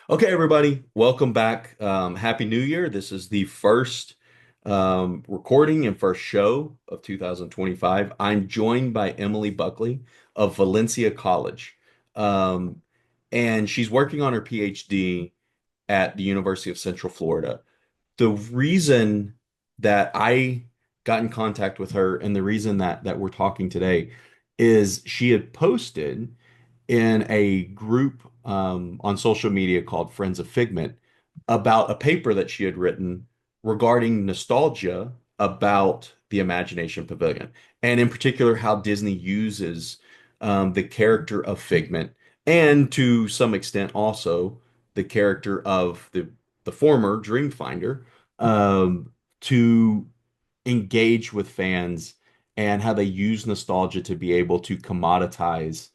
Okay, everybody, welcome back. Happy New Year. This is the first recording and first show of 2025. I'm joined by Emilie Buckley of Valencia College. Um, and she's working on her PhD at the University of Central Florida. The reason that I got in contact with her and the reason that we're talking today is she had posted in a group on social media called Friends of Figment about a paper that she had written regarding nostalgia about the Imagination Pavilion, and in particular, how Disney uses the character of Figment, and to some extent also the character of the former Dreamfinder to engage with fans and how they use nostalgia to be able to commoditize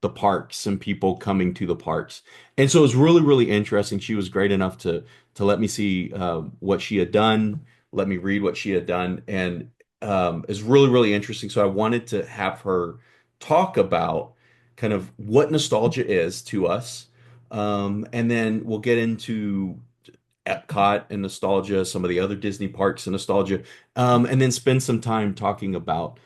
the parks and people coming to the parks. And so it was really, really interesting. She was great enough to let me see what she had done, let me read what she had done, and it's really, really interesting. So I wanted to have her talk about kind of what nostalgia is to us. And then we'll get into Epcot and nostalgia, some of the other Disney parks and nostalgia, and then spend some time talking about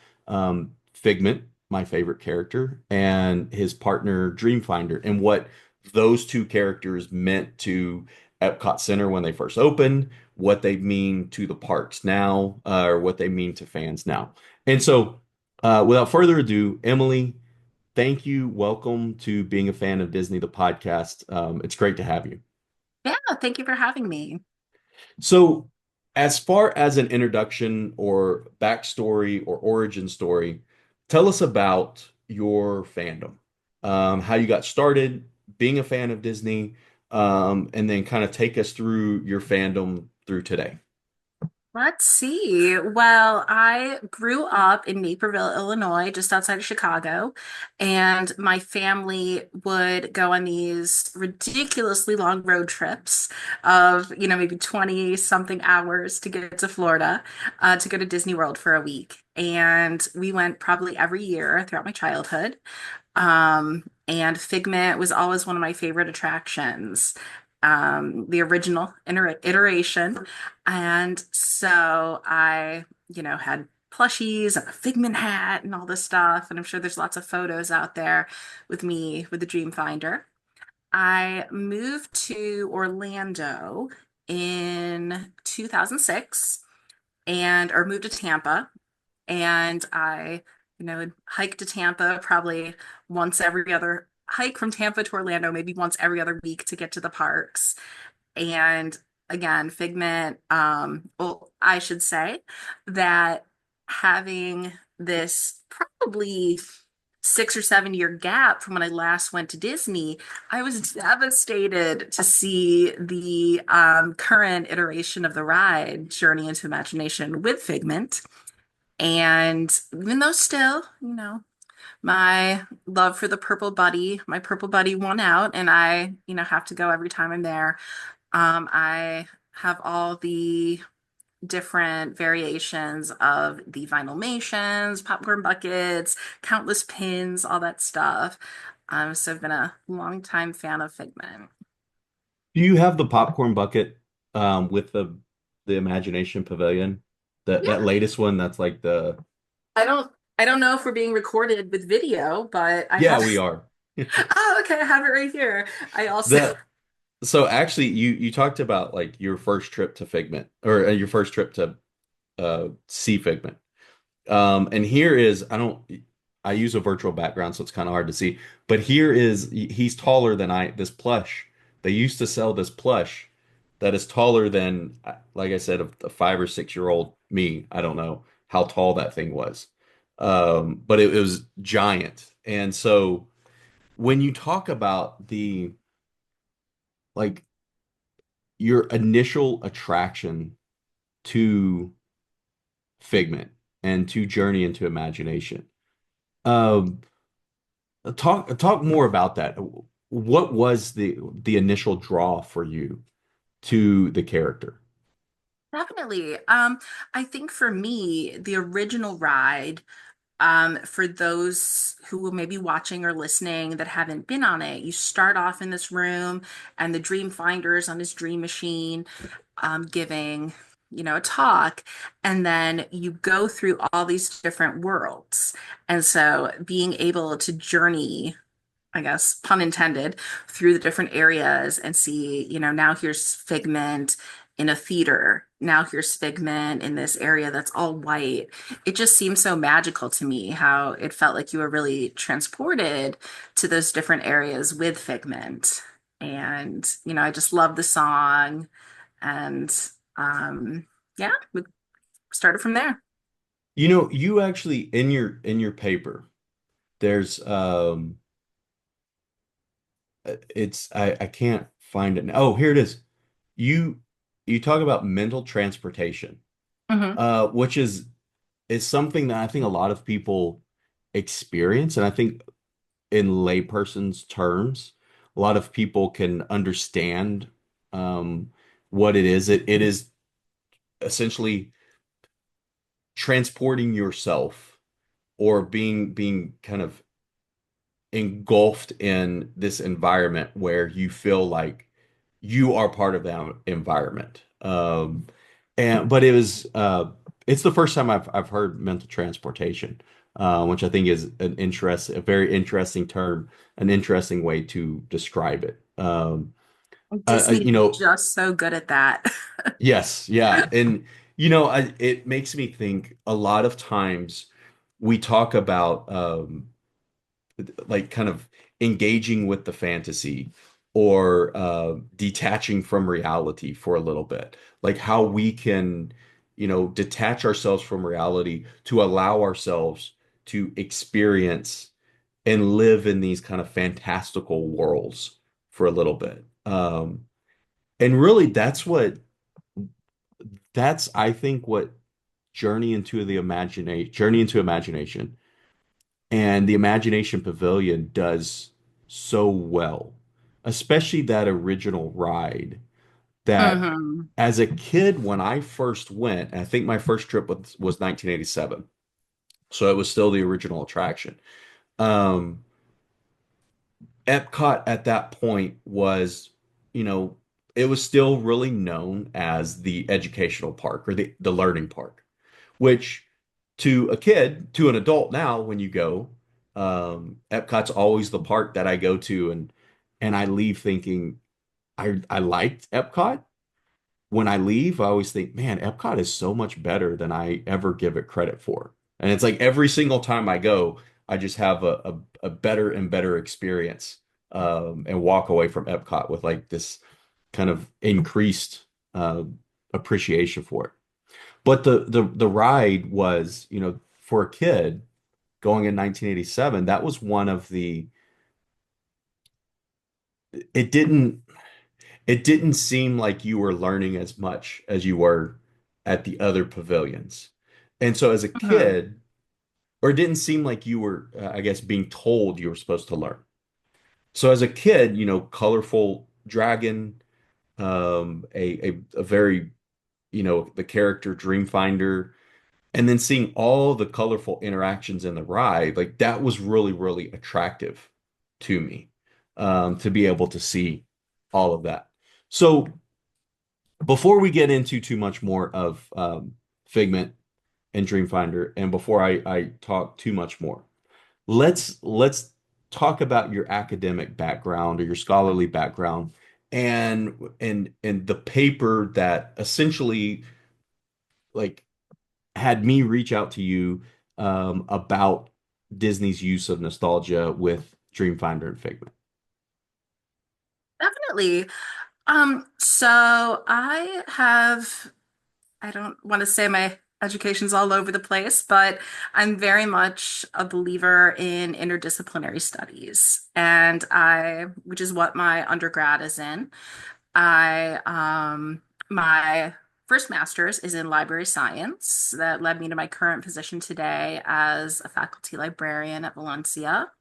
Figment, my favorite character, and his partner Dreamfinder, and what those two characters meant to Epcot Center when they first opened, what they mean to the parks now, or what they mean to fans now. And so, without further ado, Emilie, thank you. Welcome to Being a Fan of Disney, the podcast. It's great to have you. Yeah, thank you for having me. So, as far as an introduction or backstory or origin story, tell us about your fandom, how you got started being a fan of Disney, and then kind of take us through your fandom through today. Let's see. Well, I grew up in Naperville, Illinois, just outside of Chicago, and my family would go on these ridiculously long road trips of, maybe 20 something hours to get to Florida, to go to Disney World for a week. And we went probably every year throughout my childhood. And Figment was always one of my favorite attractions, the original iteration. And so I, had plushies and a Figment hat and all this stuff. And I'm sure there's lots of photos out there with me with the Dreamfinder. I moved to Orlando in 2006 or moved to Tampa, and I, would hike to Tampa probably once every other hike from Tampa to Orlando, maybe once every other week to get to the parks. And again, Figment, well, I should say that having this probably 6 or 7 year gap from when I last went to Disney, I was devastated to see the current iteration of the ride, Journey into Imagination with Figment. And even though still, my love for the my purple buddy won out, and I, have to go every time I'm there. I have all the different variations of the Vinylmations, popcorn buckets, countless pins, all that stuff. So I've been a longtime fan of Figment. Do you have the popcorn bucket with the Imagination Pavilion? That Yeah, latest one that's like the I don't know if we're being recorded with video, but I yeah, have we are. oh, okay, I have it right here. I also The So actually, you talked about like your first trip to Figment or your first trip to see Figment. And here is I use a virtual background, so it's kind of hard to see. But here is he's taller than this plush. They used to sell this plush that is taller than, like I said, a 5 or 6 year old me. I don't know how tall that thing was, but it was giant. And so when you talk about the like your initial attraction to Figment and to Journey into Imagination. Um, talk more about that. What was the initial draw for you to the character? definitely. I think for me, the original ride. For those who may be watching or listening that haven't been on it, you start off in this room, and the dream finder is on his dream machine, giving, a talk, and then you go through all these different worlds. And so being able to journey, I guess, pun intended, through the different areas and see, now here's Figment in a theater. Now here's Figment in this area that's all white. It just seems so magical to me how it felt like you were really transported to those different areas with Figment. And, I just love the song. And yeah, we started from there. You actually in your paper, there's it's I can't find it now. Oh, here it is. You you talk about mental transportation, Hmm. which is something that I think a lot of people experience, and I think in layperson's terms, a lot of people can understand um, what it is. It is essentially transporting yourself or being kind of engulfed in this environment where you feel like you are part of that environment. And but it's the first time I've heard mental transportation, which I think is a very interesting term, an interesting way to describe it. Disney You is know, just so good at that. yes, yeah, and it makes me think a lot of times we talk about like kind of engaging with the fantasy or detaching from reality for a little bit, like how we can, detach ourselves from reality to allow ourselves to experience and live in these kind of fantastical worlds for a little bit. And really, that's I think what Journey into Imagination and the Imagination Pavilion does so well, especially that original ride. That Hmm. as a kid, when I first went, I think my first trip was 1987, so it was still the original attraction. Um, Epcot at that point was, you know, it was still really known as the educational park or the learning park, which to a kid, to an adult now, when you go, Epcot's always the park that I go to, and I leave thinking I liked Epcot. When I leave, I always think, man, Epcot is so much better than I ever give it credit for. And it's like every single time I go, I just have a better and better experience, and walk away from Epcot with like this kind of increased uh, appreciation for it. But the ride was, for a kid going in 1987, that was one of the it didn't it didn't seem like you were learning as much as you were at the other pavilions. And so as a Hmm. kid, or it didn't seem like you were, I guess, being told you were supposed to learn. So as a kid, colorful dragon, a very, the character Dreamfinder, and then seeing all the colorful interactions in the ride, like that was really, really attractive to me, to be able to see all of that. So before we get into too much more of Figment and Dreamfinder, and before I talk too much more, let's talk about your academic background or your scholarly background and the paper that essentially like had me reach out to you about Disney's use of nostalgia with Dreamfinder and Figment. Definitely. So I don't want to say my education's all over the place, but I'm very much a believer in interdisciplinary studies, which is what my undergrad is in. My first master's is in library science that led me to my current position today as a faculty librarian at Valencia.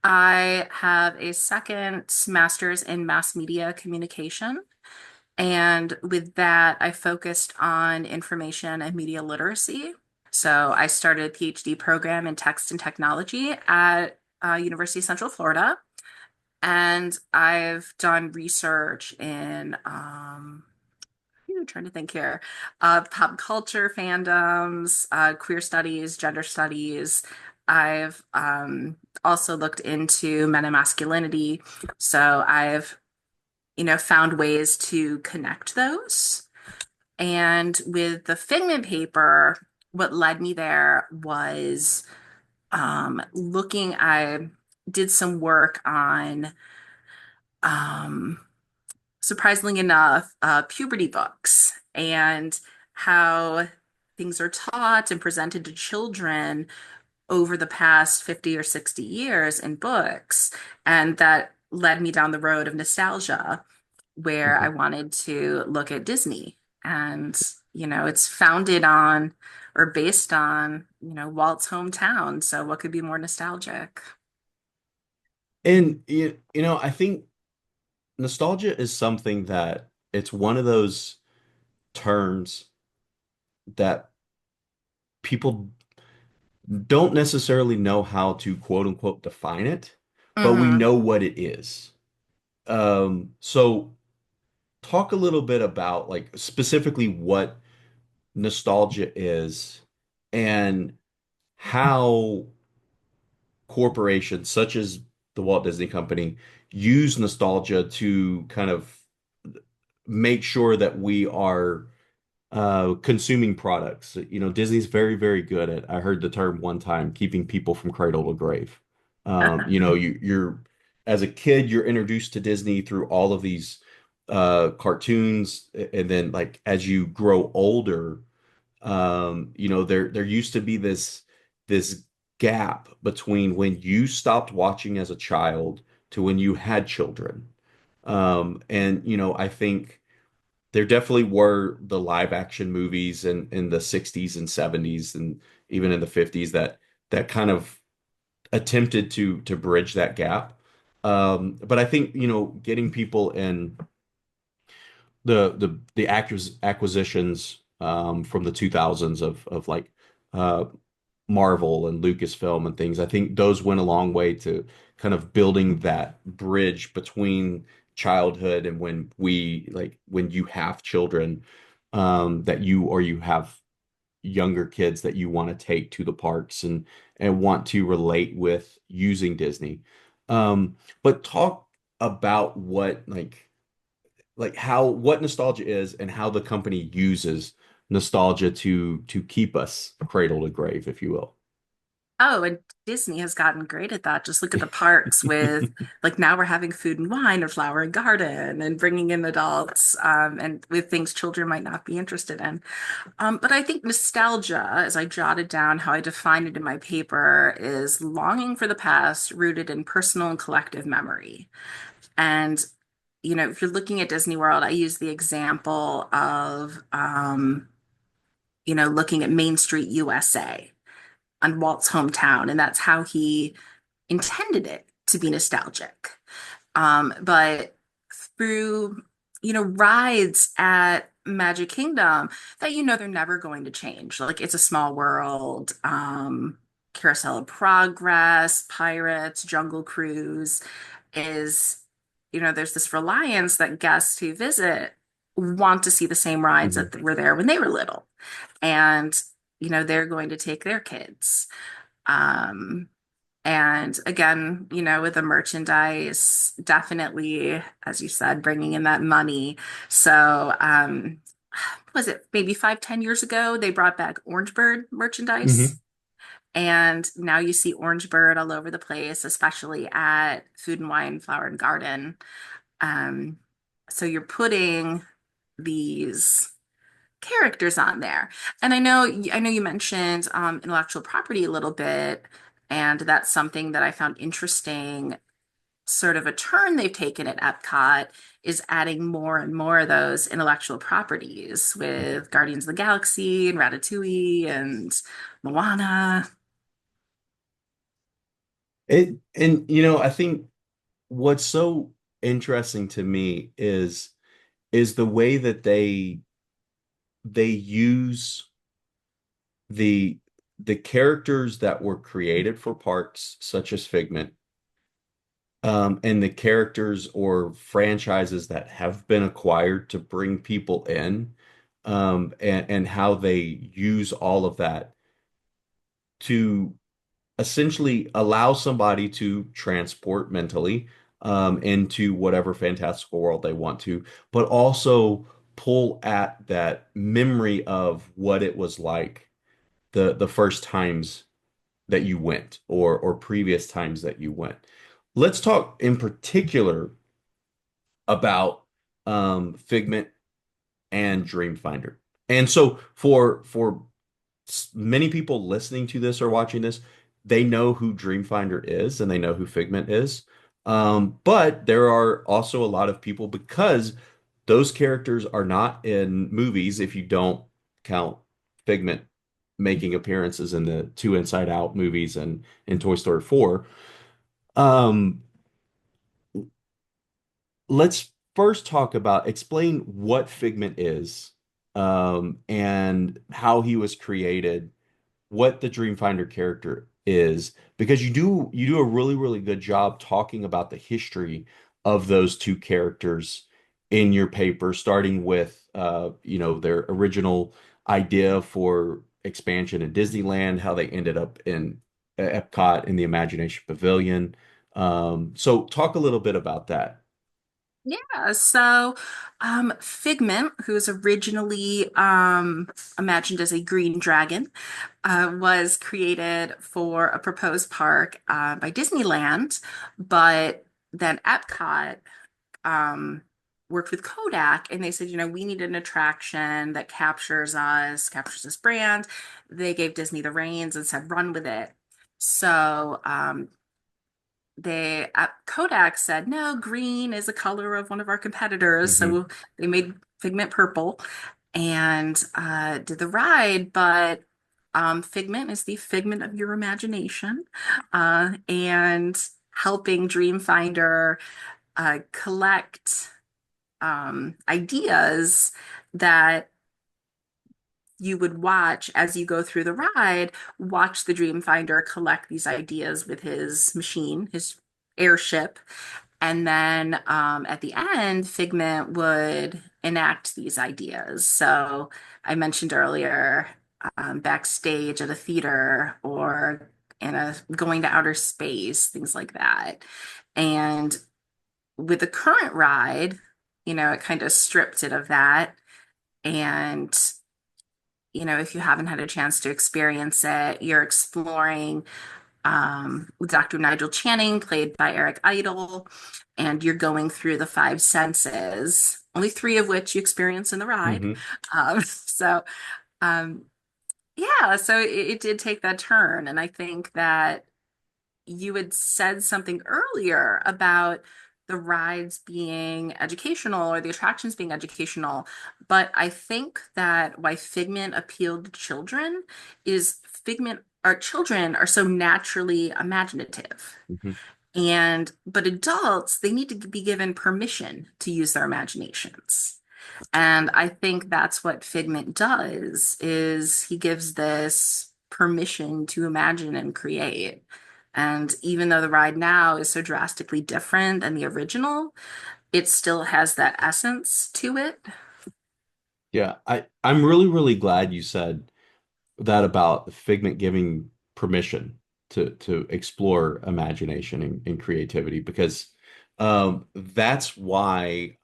I have a second master's in mass media communication. And with that, I focused on information and media literacy. So I started a PhD program in text and technology at University of Central Florida. And I've done research in, I'm trying to think here, pop culture fandoms, queer studies, gender studies. I've also looked into men and masculinity. So I've, found ways to connect those. And with the Figment paper, what led me there was I did some work on, um, surprisingly enough, puberty books and how things are taught and presented to children over the past 50 or 60 years in books. And that led me down the road of nostalgia, where I Mhm. wanted to look at Disney. And, it's founded on or based on, Walt's hometown. So what could be more nostalgic? And I think nostalgia is something that it's one of those terms that people don't necessarily know how to quote unquote define it, but we Hmm. know what it is. So talk a little bit about like specifically what nostalgia is and how corporations such as the Walt Disney Company use nostalgia to kind of make sure that we are consuming products. Disney's very, very good at, I heard the term one time, keeping people from cradle to grave. You're as a kid, you're introduced to Disney through all of these cartoons, and then like as you grow older, there used to be this gap between when you stopped watching as a child to when you had children. And I think there definitely were the live action movies in the 60s and 70s and even in the 50s that kind of attempted to bridge that gap. But I think, getting people in the actors acquisitions from the 2000s of like uh Marvel and Lucasfilm and things, I think those went a long way to kind of building that bridge between childhood and when you have children, that you have younger kids that you want to take to the parks and want to relate with using Disney. But talk about how what nostalgia is and how the company uses nostalgia to keep us cradle to grave, if you will. Oh, and Disney has gotten great at that. Just look at the parks with, like, now we're having food and wine or flower and garden and bringing in adults, and with things children might not be interested in. But I think nostalgia, as I jotted down how I define it in my paper, is longing for the past rooted in personal and collective memory. And, if you're looking at Disney World, I use the example of, looking at Main Street, USA on Walt's hometown, and that's how he intended it to be nostalgic. But through, rides at Magic Kingdom that they're never going to change. Like It's a Small World, Carousel of Progress, Pirates, Jungle Cruise is, there's this reliance that guests who visit want to see the same rides Mhm. that were there when they were little. And, they're going to take their kids. Um, and again, with the merchandise, definitely, as you said, bringing in that money. So, was it maybe 5, 10 years ago, they brought back Orange Bird merchandise. Mhm. And now you see Orange Bird all over the place, especially at Food and Wine, Flower and Garden. Um, so you're putting these characters on there. And I know you mentioned intellectual property a little bit, and that's something that I found interesting. Sort of a turn they've taken at Epcot is adding more and more of those intellectual properties with Guardians of the Galaxy and Ratatouille and Moana. I think what's so interesting to me is the way that they use the the characters that were created for parks, such as Figment, and the characters or franchises that have been acquired to bring people in, and how they use all of that to essentially allow somebody to transport mentally into whatever fantastical world they want to, but also pull at that memory of what it was like the first times that you went or previous times that you went. Let's talk in particular about Figment and Dreamfinder. And so for many people listening to this or watching this, they know who Dreamfinder is and they know who Figment is. But there are also a lot of people because those characters are not in movies if you don't count Figment making appearances in the two Inside Out movies and in Toy Story 4. Um, let's first talk about explain what Figment is, and how he was created, what the Dreamfinder character is, because you do a really good job talking about the history of those two characters in your paper, starting with their original idea for expansion in Disneyland, how they ended up in Epcot in the Imagination Pavilion. So talk a little bit about that. Yeah, so Figment, who was originally imagined as a green dragon, was created for a proposed park by Disneyland, but then Epcot um, worked with Kodak and they said, we need an attraction that captures us, captures this brand. They gave Disney the reins and said, run with it. So Kodak said, no, green is a color of one of our competitors. Hmm. So they made Figment purple and did the ride. But Figment is the figment of your imagination, and helping Dreamfinder collect ideas that you would watch as you go through the ride, watch the Dreamfinder collect these ideas with his machine, his airship. And then at the end, Figment would enact these ideas. So I mentioned earlier, backstage at a theater or in a going to outer space, things like that. And with the current ride, it kind of stripped it of that. And if you haven't had a chance to experience it, you're exploring with Dr. Nigel Channing, played by Eric Idle, and you're going through the five senses, only three of which you experience in the ride. Hmm. So, um, yeah, so it did take that turn. And I think that you had said something earlier about the rides being educational or the attractions being educational. But I think that why Figment appealed to children is Figment, our children are so naturally imaginative. Hmm. But adults, they need to be given permission to use their imaginations. And I think that's what Figment does is he gives this permission to imagine and create. And even though the ride now is so drastically different than the original, it still has that essence to it. Yeah, I'm really glad you said that about Figment giving permission to explore imagination and creativity because that's why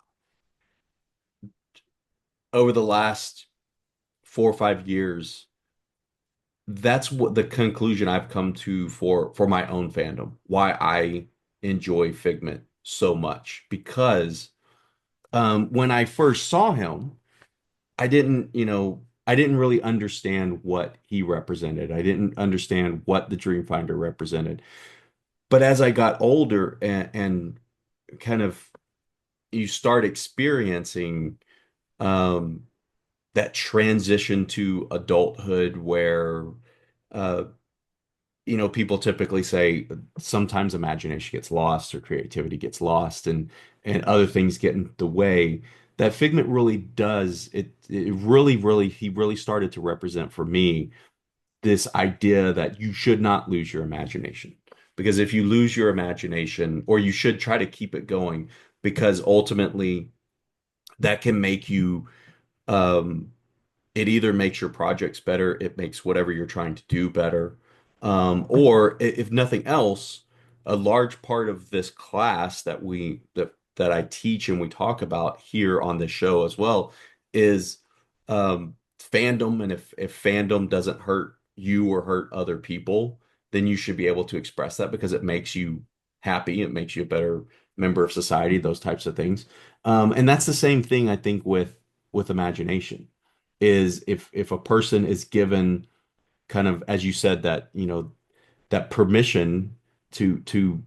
over the last 4 or 5 years, that's what the conclusion I've come to for my own fandom, why I enjoy Figment so much. Because when I first saw him, I didn't really understand what he represented. I didn't understand what the Dreamfinder represented. But as I got older and kind of you start experiencing um, that transition to adulthood where uh, people typically say sometimes imagination gets lost or creativity gets lost and other things get in the way. That Figment really does it really he really started to represent for me this idea that you should not lose your imagination. Because if you lose your imagination, or you should try to keep it going, because ultimately that can make you um, it either makes your projects better, it makes whatever you're trying to do better, or if nothing else, a large part of this class that I teach and we talk about here on this show as well is fandom, and if fandom doesn't hurt you or hurt other people, then you should be able to express that because it makes you happy, it makes you a better member of society, those types of things. And that's the same thing I think with imagination is if a person is given kind of, as you said, that that permission to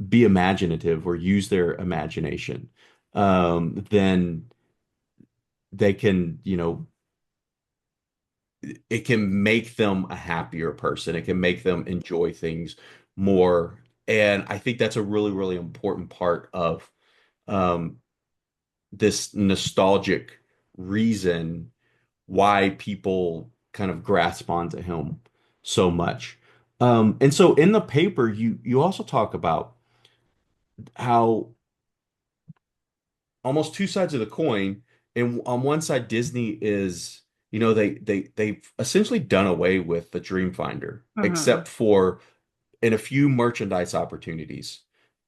be imaginative or use their imagination, then they can, it can make them a happier person. It can make them enjoy things more. And I think that's a really, really important part of um, this nostalgic reason why people kind of grasp onto him so much. And so in the paper, you also talk about how almost two sides of the coin. And on one side, Disney is, they've essentially done away with the Dreamfinder, Hmm. except for in a few merchandise opportunities.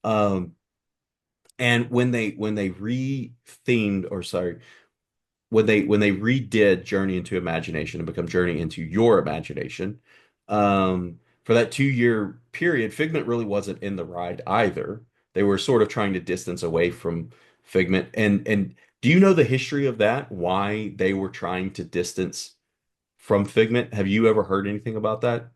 Um, and when they re-themed, or sorry, when they redid Journey into Imagination and become Journey into Your Imagination, for that 2 year period, Figment really wasn't in the ride either. They were sort of trying to distance away from Figment. And do you know the history of that? Why they were trying to distance from Figment? Have you ever heard anything about that?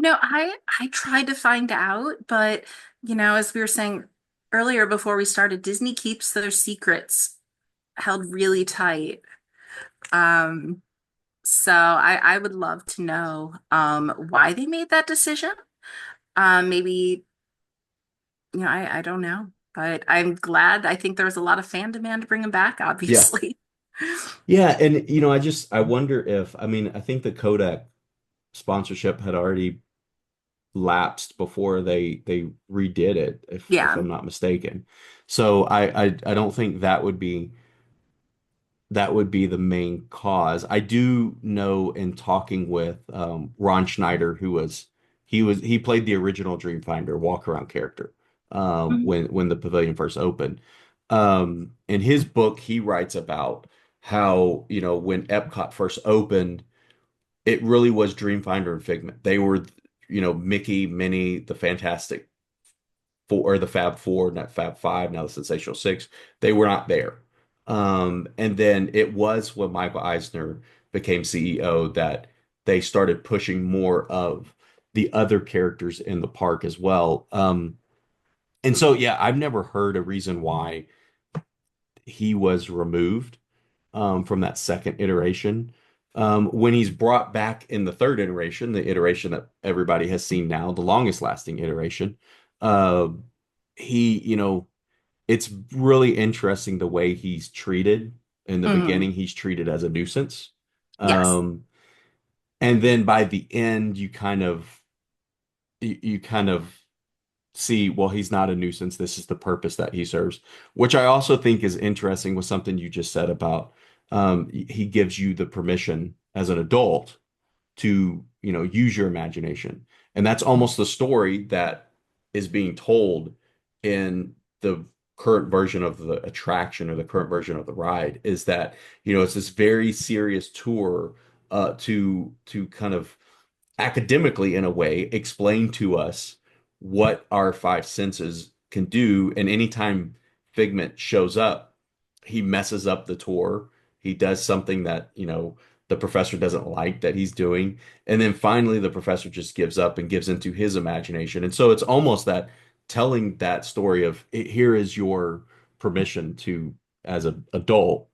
I tried to find out, but as we were saying earlier before we started, Disney keeps their secrets held really tight. Um, so I would love to know why they made that decision. Maybe, I don't know, but I'm glad. I think there was a lot of fan demand to bring him back, Yeah. obviously. Yeah, and I wonder if, I mean, I think the Kodak sponsorship had already lapsed before they redid it, if Yeah. I'm not mistaken. So I don't think that would be the main cause. I do know in talking with Ron Schneider, he played the original Dreamfinder walk around character Mhm. when the pavilion first opened. In his book, he writes about how, when Epcot first opened, it really was Dreamfinder and Figment. They were, Mickey, Minnie, the Fantastic Four, or the Fab Four, not Fab Five, now the Sensational Six. They were not there. And then it was when Michael Eisner became CEO that they started pushing more of the other characters in the park as well. And so, yeah, I've never heard a reason why he was removed from that second iteration. When he's brought back in the third iteration, the iteration that everybody has seen now, the longest lasting iteration, uh, it's really interesting the way he's treated. In the Hmm. beginning, he's treated as a nuisance. Yes. Um, and then by the end, you kind of see, well, he's not a nuisance. This is the purpose that he serves, which I also think is interesting with something you just said about he gives you the permission as an adult to, use your imagination. And that's almost the story that is being told in the current version of the attraction, or the current version of the ride, is that, it's this very serious tour to kind of academically, in a way, explain to us what our five senses can do. And anytime Figment shows up, he messes up the tour. He does something that, the professor doesn't like that he's doing. And then finally, the professor just gives up and gives into his imagination. And so it's almost that telling that story of, here is your permission to, as an adult,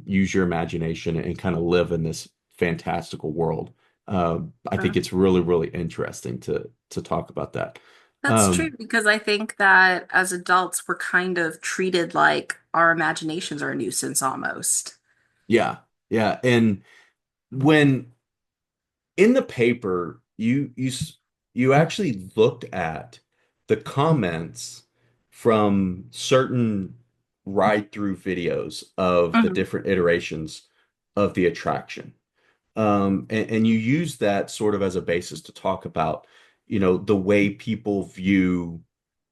use your imagination and kind of live in this fantastical world. I think it's really, really interesting to talk about that. That's true Um, because I think that as adults, we're kind of treated like our imaginations are a nuisance almost. yeah, yeah. And when in the paper, you actually looked at the comments from certain ride-through videos of the Mhm. different iterations of the attraction. And you use that sort of as a basis to talk about, the way people viewed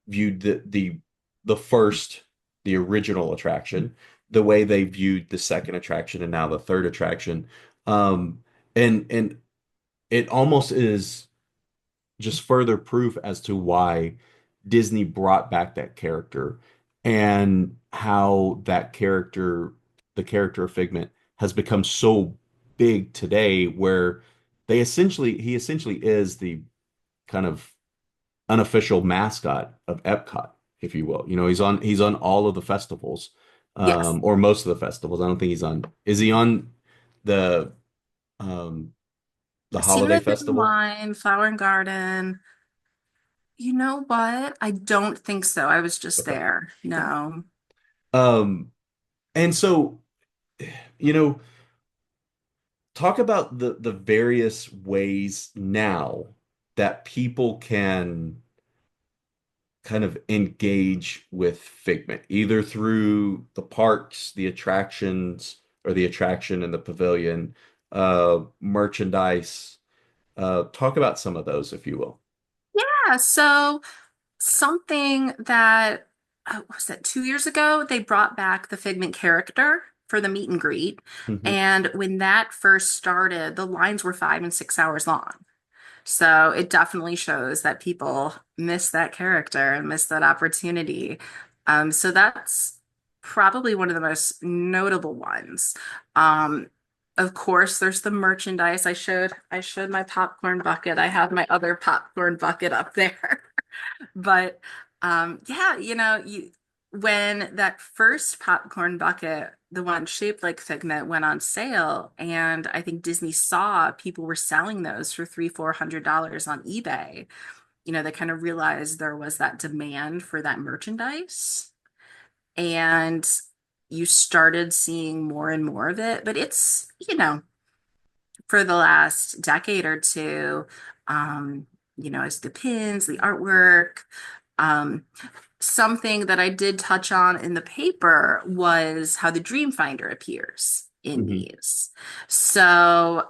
the first, the original attraction, the way they viewed the second attraction and now the third attraction. Um, and it almost is just further proof as to why Disney brought back that character and how that character, the character of Figment, has become so big today where he essentially is the kind of unofficial mascot of Epcot, if you will. He's on all of the festivals, Yes. or most of the festivals. I don't think is he on the um the I've seen him holiday at Food and festival? Wine, Flower and Garden. You know what? I don't think so. I was just Okay. there. No. Um, and so, you know, talk about the various ways now that people can kind of engage with Figment, either through the parks, the attractions, or the attraction in the pavilion, merchandise. Talk about some of those, if you will. Yeah, so something that was that 2 years ago, they brought back the Figment character for the meet and greet. Hmm. And when that first started, the lines were 5 and 6 hours long. So it definitely shows that people miss that character and miss that opportunity. So that's probably one of the most notable ones. Um, of course, there's the merchandise. I showed my popcorn bucket. I have my other popcorn bucket up there. But yeah, when that first popcorn bucket, the one shaped like Figment, went on sale, and I think Disney saw people were selling those for $300-400 on eBay. They kind of realized there was that demand for that merchandise, and you started seeing more and more of it. But it's, for the last decade or two, um, it's the pins, the artwork. Um, Something that I did touch on in the paper was how the Dreamfinder appears in Hmm. these. So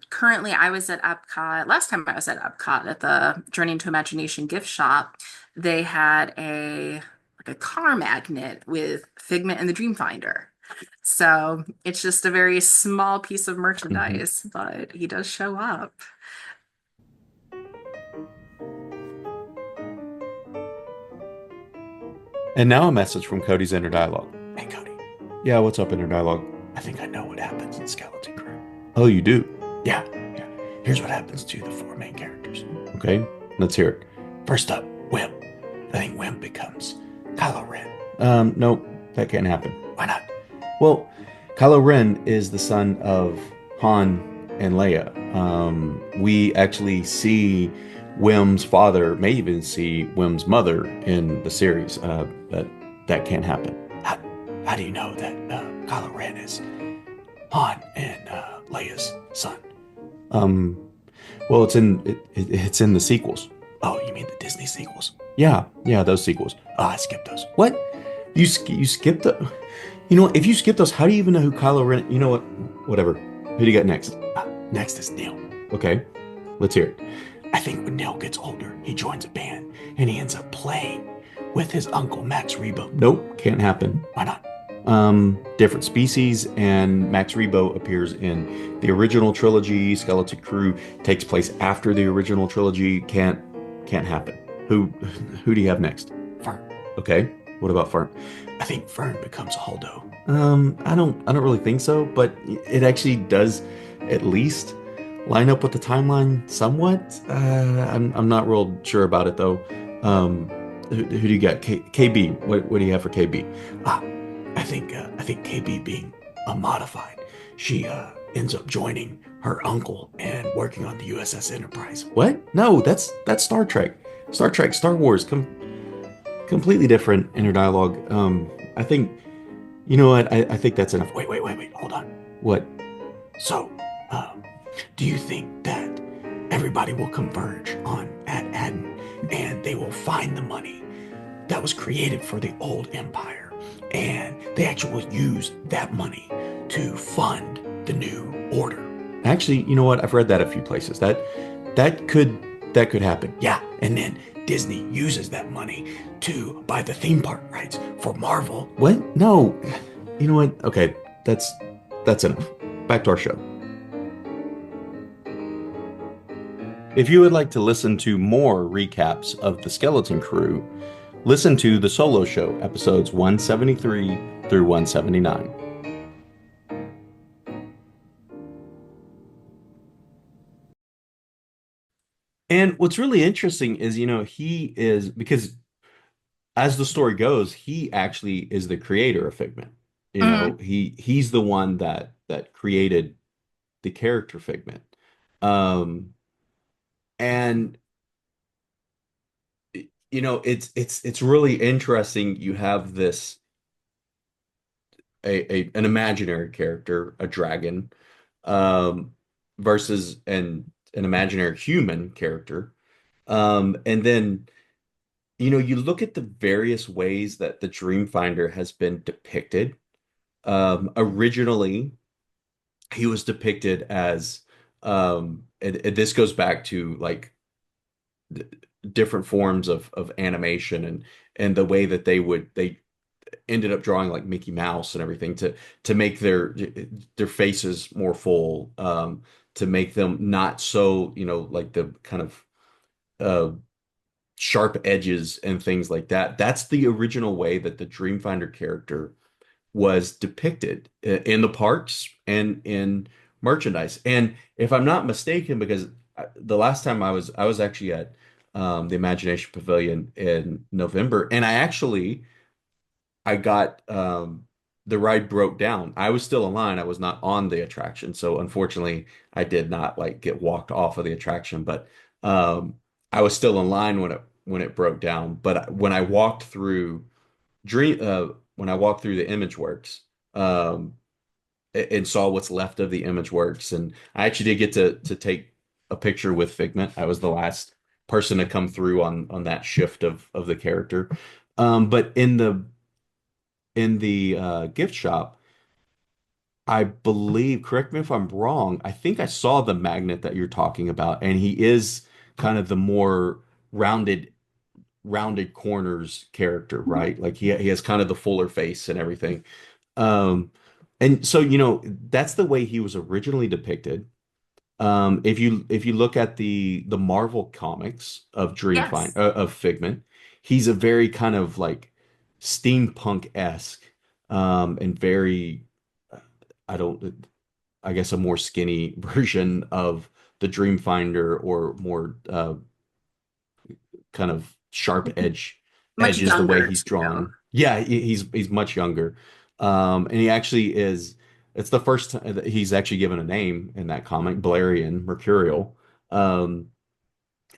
currently I was at Epcot. Last time I was at Epcot at the Journey into Imagination gift shop, they had a car magnet with Figment and the Dreamfinder. So it's just a very small piece of Hmm. merchandise, but he does show up. And now a message from Cody's inner dialogue. Hey, Cody. Yeah, what's up, inner dialogue? I think I know what happens in Skeleton Crew. Oh, you do? Yeah, yeah. Here's what happens to the four main characters. Okay, let's hear it. First up, Wim. I think Wim becomes Kylo Ren. Nope, that can't happen. Why not? Well, Kylo Ren is the son of Han and Leia. We actually see Wim's father, may even see Wim's mother in the series, but that can't happen. How do you know that Kylo Ren is Han and Leia's son? Um, well, it's in the sequels. Oh, you mean the Disney sequels? Yeah, yeah, those sequels. Oh, I skipped those. What? You skipped the? You know what? If you skip those, how do you even know who Kylo Ren? You know what? Whatever. Who do you got next? Next is Neil. Okay, let's hear it. I think when Neil gets older, he joins a band and he ends up playing with his uncle Max Rebo. Nope, can't happen. Why not? Different species, and Max Rebo appears in the original trilogy. Skeleton Crew takes place after the original trilogy. Can't happen. Who who do you have next? Fern. Okay. What about Fern? I think Fern becomes Holdo. I don't really think so, but it actually does at least line up with the timeline somewhat. I'm not real sure about it though. Who do you got? KB. What do you have for KB? Ah, I think KB being a modified. She ends up joining her uncle and working on the USS Enterprise. What? No, that's Star Trek. Star Trek, Star Wars, completely different inner dialogue. I think you know what? I think that's enough. Wait, hold on. What? So, um, Do you think that everybody will converge on at Aden and they will find the money that was created for the old empire and they actually will use that money to fund the new order? Actually, you know what? I've read that a few places. That could that could happen. Yeah, and then Disney uses that money to buy the theme park rights for Marvel. What? No. You know what? Okay, that's enough. Back to our show. If you would like to listen to more recaps of the Skeleton Crew, listen to the Solo Show episodes 173 through 179. And what's really interesting is, he is because as the story goes, he actually is the creator of Figment. Mhm. He's the one that created the character Figment. Um, and it's really interesting. You have this an imaginary character, a dragon, um, versus an imaginary human character. And then you look at the various ways that the Dreamfinder has been depicted. Originally, he was depicted as, and this goes back to like d- different forms of animation and the way that they ended up drawing like Mickey Mouse and everything to make their faces more full, to make them not so, like the kind of uh sharp edges and things like that. That's the original way that the Dreamfinder character was depicted in the parks and in merchandise. And if I'm not mistaken, because the last time I was actually at the Imagination Pavilion in November, and I got the ride broke down. I was still in line. I was not on the attraction, so unfortunately, I did not like get walked off of the attraction. But I was still in line when it broke down. But when I walked through the Image Works, um, and saw what's left of the Image Works, and I actually did get to take a picture with Figment. I was the last person to come through on that shift of the character. But in the gift shop, I believe, correct me if I'm wrong, I think I saw the magnet that you're talking about, and he is kind of the more rounded rounded corners character, right? Like he has kind of the fuller face and everything. Um, and so, that's the way he was originally depicted. If you look at the Marvel comics of Yes. of Figment, he's a very kind of like steampunk-esque, and very, I don't I guess a more skinny version of the Dreamfinder, or more kind of sharp Much edges the way younger he's too. drawn. Yeah, he's much younger. And he actually is it's the first time that he's actually given a name in that comic, Valerian Mercurial. Um,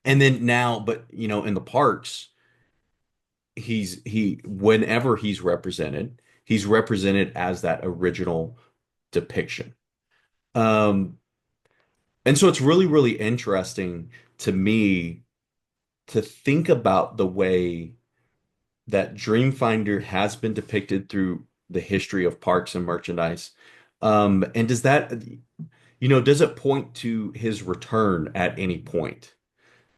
and then now, but in the parks, whenever he's represented as that original depiction. Um, and so it's really, really interesting to me to think about the way that Dreamfinder has been depicted through the history of parks and merchandise. And does it point to his return at any point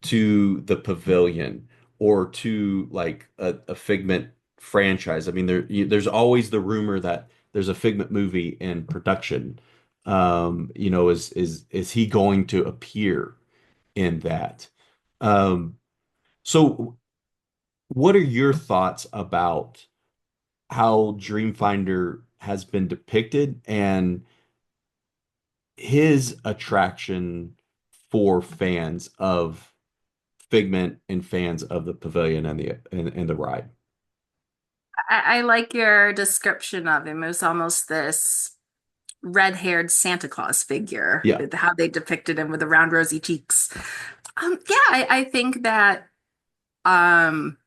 to the pavilion or to like a Figment franchise? I mean, there's always the rumor that there's a Figment movie in production. Is he going to appear in that? Um, so what are your thoughts about how Dreamfinder has been depicted and his attraction for fans of Figment and fans of the pavilion and the ride? I like your description of him. It was almost this red-haired Santa Claus figure, Yeah. with how they depicted him with the round rosy cheeks. Yeah, I think that um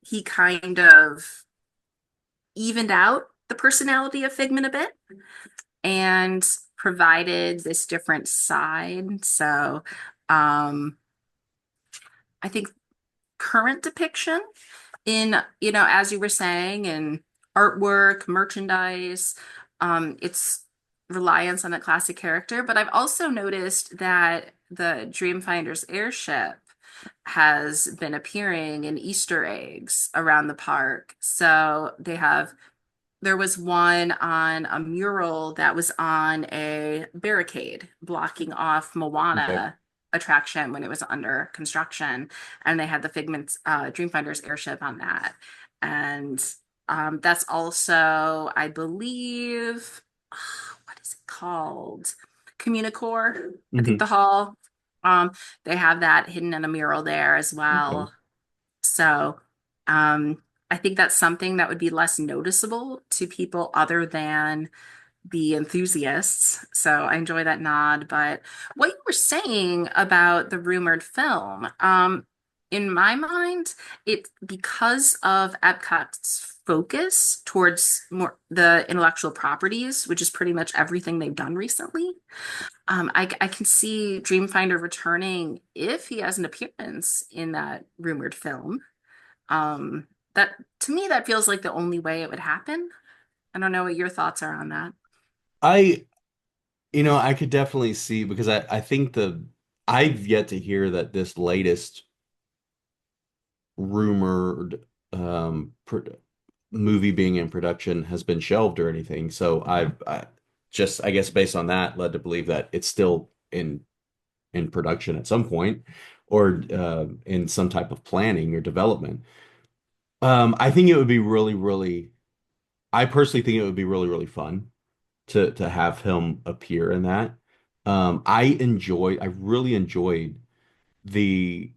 he kind of evened out the personality of Figment a bit. And provided this different side. So, um, I think current depiction in, as you were saying, in artwork, merchandise, it's reliance on a classic character. But I've also noticed that the Dreamfinder's airship has been appearing in Easter eggs around the park. So there was one on a mural that was on a barricade blocking off Okay. Moana attraction when it was under construction, and they had the Figment's Dreamfinder's airship on that. And that's also, I believe, what is it called? Communicore, I think Hmm. the hall. Um, they have that hidden in a mural there as Okay. well. So, I think that's something that would be less noticeable to people other than the enthusiasts. So I enjoy that nod. But what you were saying about the rumored film, in my mind, it because of Epcot's focus towards more the intellectual properties, which is pretty much everything they've done recently. I can see Dreamfinder returning if he has an appearance in that rumored film. Um, that to me, that feels like the only way it would happen. I don't know what your thoughts are on that. I, I could definitely see because I think I've yet to hear that this latest rumored pro movie being in production has been shelved or anything. So I just, I guess, based on that, led to believe that it's still in production at some point, or in some type of planning or development. I think it would be really, really. I personally think it would be really, really fun to have him appear in that. I really enjoyed the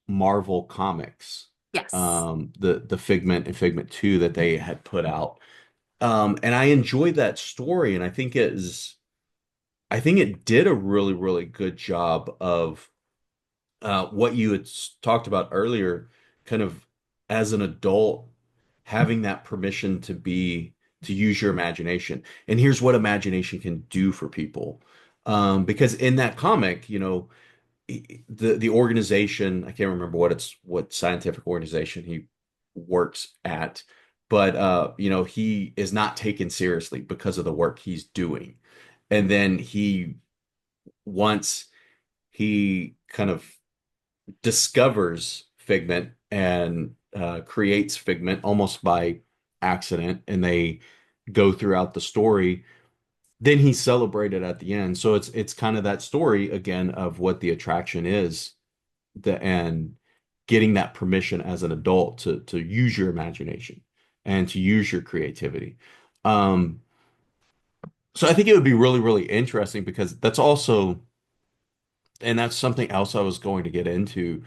Marvel comics, Yes. the Figment and Figment 2 that they had put out. And I enjoyed that story, and I think it did a really, really good job of what you had talked about earlier, kind of as an adult, having that permission to use your imagination. And here's what imagination can do for people. Because in that comic, the organization, I can't remember what scientific organization he works at, but he is not taken seriously because of the work he's doing. And then once he kind of discovers Figment and creates Figment almost by accident, and they go throughout the story. Then he's celebrated at the end. So it's kind of that story again of what the attraction is, and getting that permission as an adult to use your imagination and to use your creativity. Um, so I think it would be really, really interesting because that's something else I was going to get into.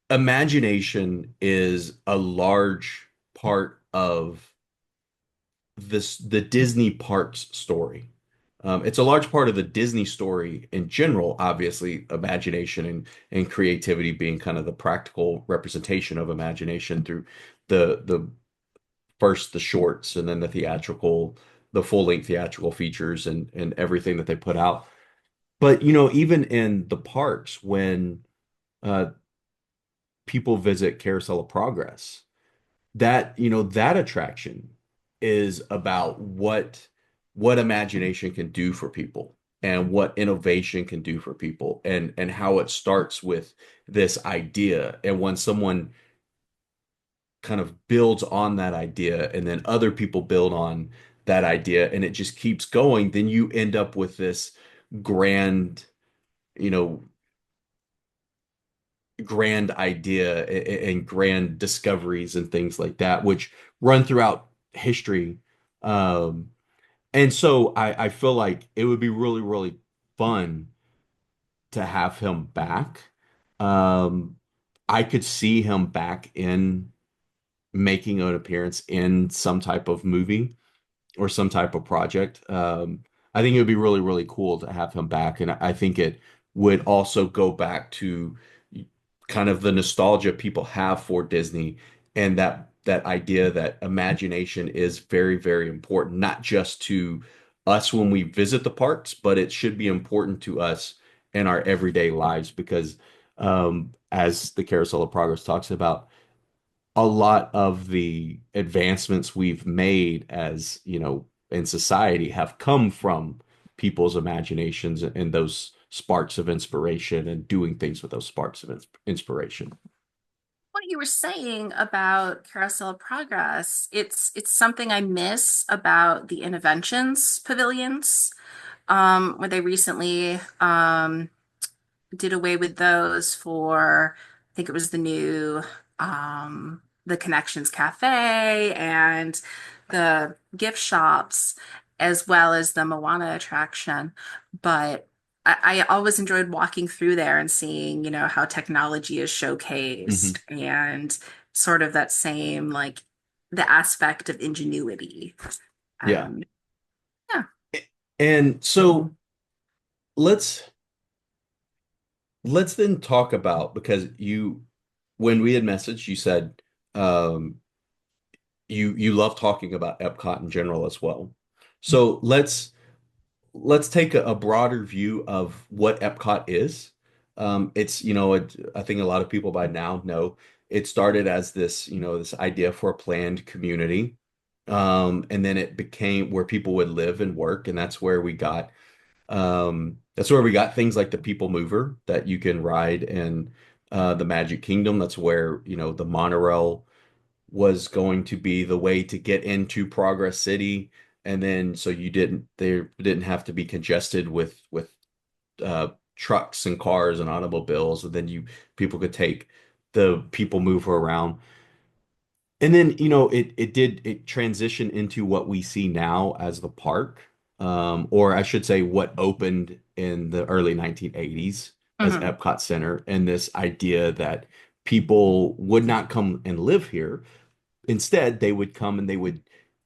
Imagination is a large part of the Disney parks story. It's a large part of the Disney story in general, obviously, imagination and creativity being kind of the practical representation of imagination through the first the shorts and then the full-length theatrical features and everything that they put out. But even in the parks when uh, people visit Carousel of Progress, that attraction is about what imagination can do for people and what innovation can do for people, and how it starts with this idea, and when someone kind of builds on that idea and then other people build on that idea and it just keeps going, then you end up with this grand you know grand idea and grand discoveries and things like that, which run throughout history. Um, and so I feel like it would be really, really fun to have him back. Um, I could see him back in making an appearance in some type of movie or some type of project. I think it would be really, really cool to have him back. And I think it would also go back to kind of the nostalgia people have for Disney, and that idea that imagination is very, very important, not just to us when we visit the parks, but it should be important to us in our everyday lives because, as the Carousel of Progress talks about, a lot of the advancements we've made as, in society have come from people's imaginations and those sparks of inspiration and doing things with those sparks of inspiration. What you were saying about Carousel of Progress, it's something I miss about the Interventions pavilions, where they recently did away with those for, I think it was the Connections Cafe and the gift shops, as well as the Moana attraction. But I always enjoyed walking through there and seeing, how technology is Hmm. showcased and sort of that same, like, the aspect of ingenuity. Yeah. Um, yeah. And so let's let's then talk about because when we had messaged, you said um you love talking about Epcot in general as well. So let's take a broader view of what Epcot is. I think a lot of people by now know it started as this idea for a planned community. And then it became where people would live and work, and that's where we got things like the People Mover that you can ride in the Magic Kingdom. That's where, the monorail was going to be the way to get into Progress City. And then so they didn't have to be congested with trucks and cars and automobiles. And then people could take the People Mover around. And then, it transitioned into what we see now as the park, or I should say what opened in the early 1980s as Mhm. Epcot Center, and this idea that people would not come and live here. Instead, they would come and they would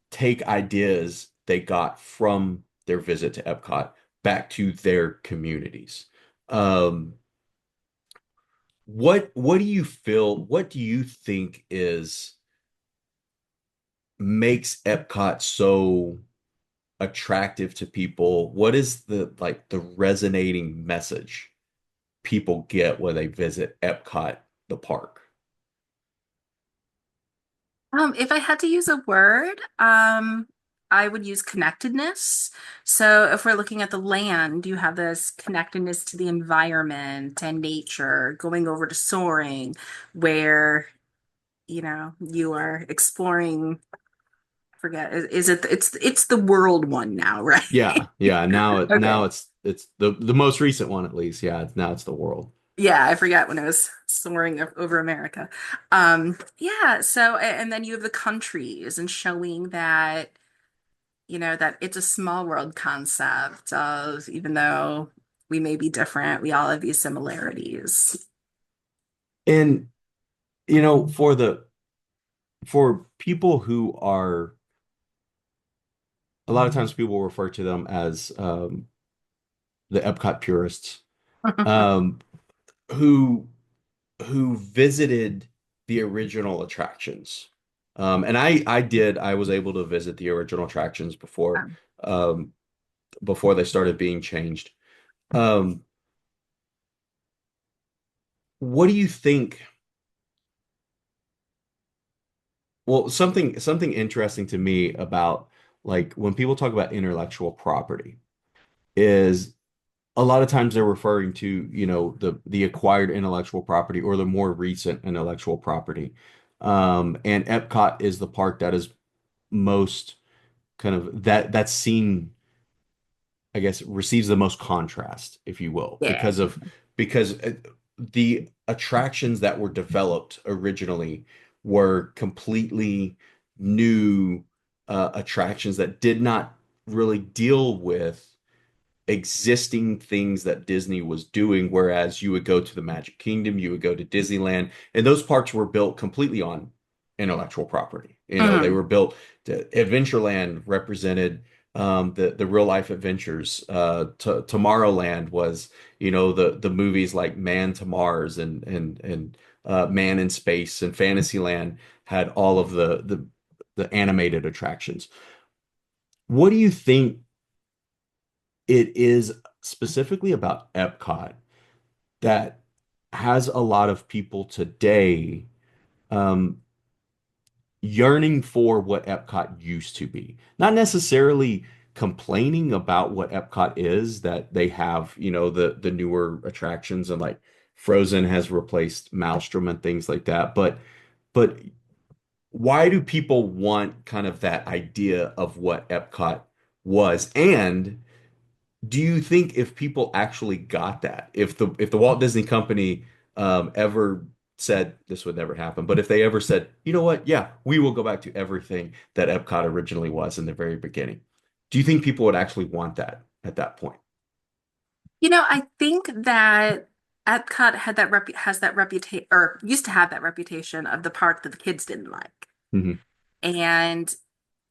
take ideas they got from their visit to Epcot back to their communities. Um, what do you think makes Epcot so attractive to people? What is the resonating message people get when they visit Epcot, the park? If I had to use a word, I would use connectedness. So if we're looking at the land, you have this connectedness to the environment and nature, going over to soaring, where, you are exploring, I forget, is it it's the world one now, right? Yeah, yeah. Now Okay. it's the most recent one at least. Yeah, now it's the world. Yeah, I forgot when it was soaring over America. Yeah, so and then you have the countries and showing that that it's a small world concept of even though we may be different, we all have these similarities. And for people who are a lot of times people refer to them as the Epcot purists, um, who visited the original attractions. And I was able to visit the original attractions um, before they started being changed. Um, what do you think? Well, something interesting to me about like when people talk about intellectual property is a lot of times they're referring to, the acquired intellectual property or the more recent intellectual property. And Epcot is the park that is most kind of that's seen, I guess, receives the most contrast, if you will, Yeah. because the attractions that were developed originally were completely new attractions that did not really deal with existing things that Disney was doing, whereas you would go to the Magic Kingdom, you would go to Disneyland, and those parks were built completely on intellectual property. They Mhm. were built Adventureland represented the real life adventures. Tomorrowland was, the movies like Man to Mars and Man in Space, and Fantasyland had all of the animated attractions. What do you think it is specifically about Epcot that has a lot of people today um, yearning for what Epcot used to be. Not necessarily complaining about what Epcot is, that they have, the newer attractions and like Frozen has replaced Maelstrom and things like that. But why do people want kind of that idea of what Epcot was? And do you think if people actually got that, if the Walt Disney Company ever said this would never happen, but if they ever said, you know what, yeah, we will go back to everything that Epcot originally was in the very beginning, do you think people would actually want that at that point? I think that Epcot has that reputation, or used to have that reputation of the park that the kids didn't like. Hmm. And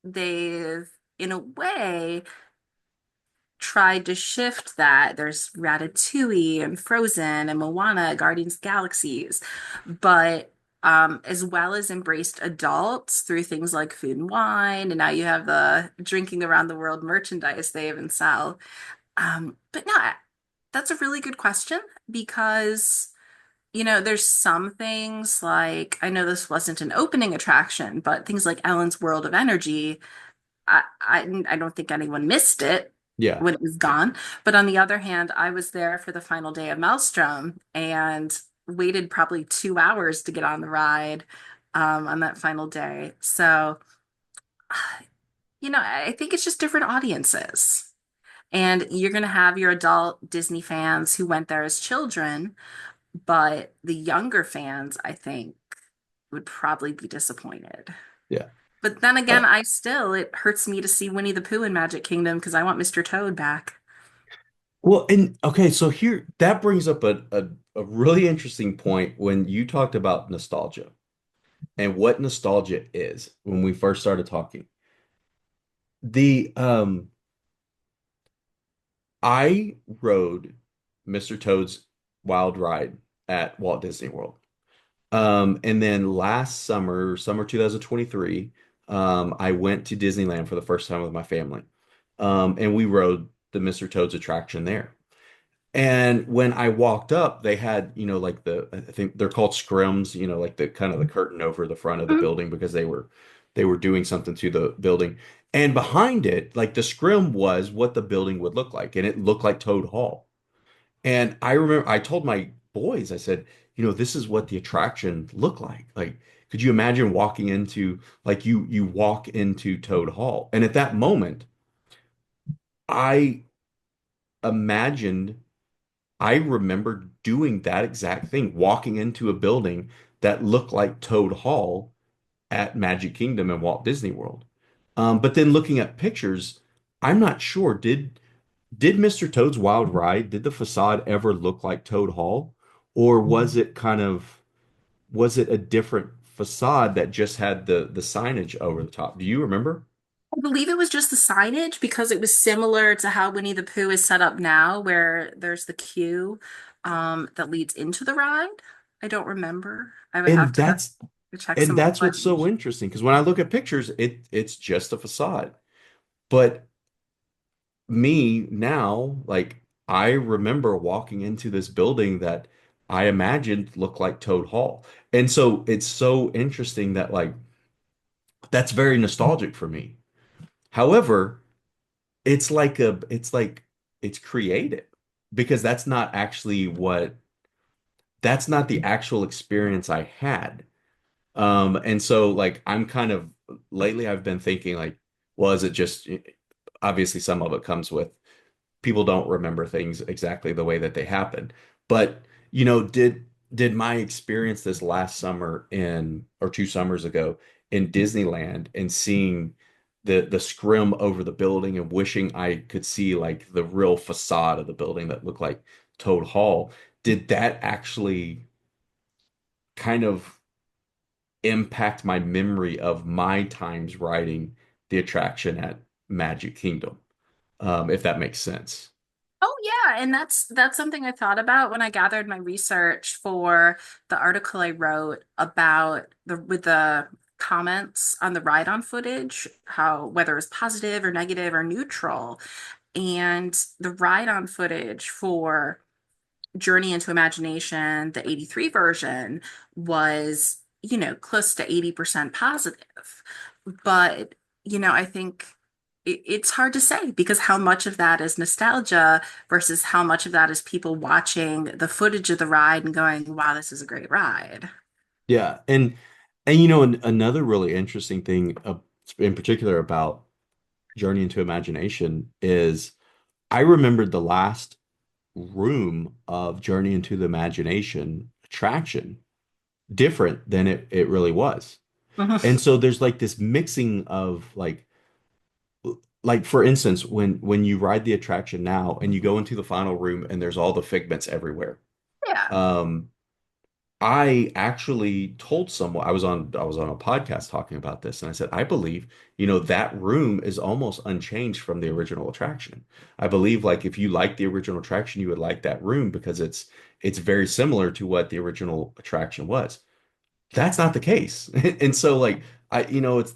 they've, in a way, tried to shift that. There's Ratatouille and Frozen and Moana, Guardians of the Galaxies, but as well as embraced adults through things like Food and Wine, and now you have the drinking around the world merchandise they even sell. But no, that's a really good question because there's some things like I know this wasn't an opening attraction, but things like Ellen's World of Energy I don't think anyone missed it Yeah. when it was gone. But on the other hand, I was there for the final day of Maelstrom and waited probably 2 hours to get on the ride on that final day. So, I think it's just different audiences. And you're going to have your adult Disney fans who went there as children, but the younger fans, I think, would probably be disappointed. Yeah. But then again, Uh, it hurts me to see Winnie the Pooh in Magic Kingdom because I want Mr. Toad back. well, and okay, so here that brings up a really interesting point when you talked about nostalgia and what nostalgia is when we first started talking. The I rode Mr. Toad's Wild Ride at Walt Disney World. And then last summer, summer 2023, I went to Disneyland for the first time with my family. And we rode the Mr. Toad's attraction there. And when I walked up, they had, like I think they're called scrims, like the kind of the curtain over the front of the Mhm. building because they were doing something to the building. And behind it, like the scrim was what the building would look like, and it looked like Toad Hall. And I remember I told my boys, I said, this is what the attraction looked like. Like, could you imagine walking into like you walk into Toad Hall? And at that moment, I imagined I remember doing that exact thing, walking into a building that looked like Toad Hall at Magic Kingdom and Walt Disney World. But then looking at pictures, I'm not sure. Did Mr. Toad's Wild Ride, did the facade ever look like Toad Hall? Or was it a different facade that just had the signage over the top? Do you remember? I believe it was just the signage because it was similar to how Winnie the Pooh is set up now, where there's the queue that leads into the ride. I don't remember. I would have And to that's check and some old that's what's so footage. interesting because when I look at pictures, it's just a facade. But me now, like I remember walking into this building that I imagined looked like Toad Hall. And so it's so interesting that like that's very nostalgic for me. However, it's like it's created because that's not the actual experience I had. And so like I'm kind of lately I've been thinking like, well, is it just obviously some of it comes with people don't remember things exactly the way that they happen. But, did my experience this last summer in or 2 summers ago in Disneyland and seeing the scrim over the building and wishing I could see like the real facade of the building that looked like Toad Hall, did that actually kind of impact my memory of my times riding the attraction at Magic Kingdom, if that makes sense? Oh yeah, and that's something I thought about when I gathered my research for the article I wrote about the comments on the ride-on footage, how whether it was positive or negative or neutral. And the ride-on footage for Journey into Imagination, the 83 version, was, close to 80% positive. But, I think it's hard to say because how much of that is nostalgia versus how much of that is people watching the footage of the ride and going, wow, this is a great ride. Yeah, another really interesting thing, in particular about Journey into Imagination, is I remembered the last room of Journey into the Imagination attraction different than it really was. Mhm. And so there's like this mixing of like for instance, when you ride the attraction now and you go into the final room and there's all the figments everywhere. Yeah. Um, I actually told someone I was on a podcast talking about this, and I said, I believe, that room is almost unchanged from the original attraction. I believe like if you like the original attraction, you would like that room because it's very similar to what the original attraction was. That's not the case. And so like it's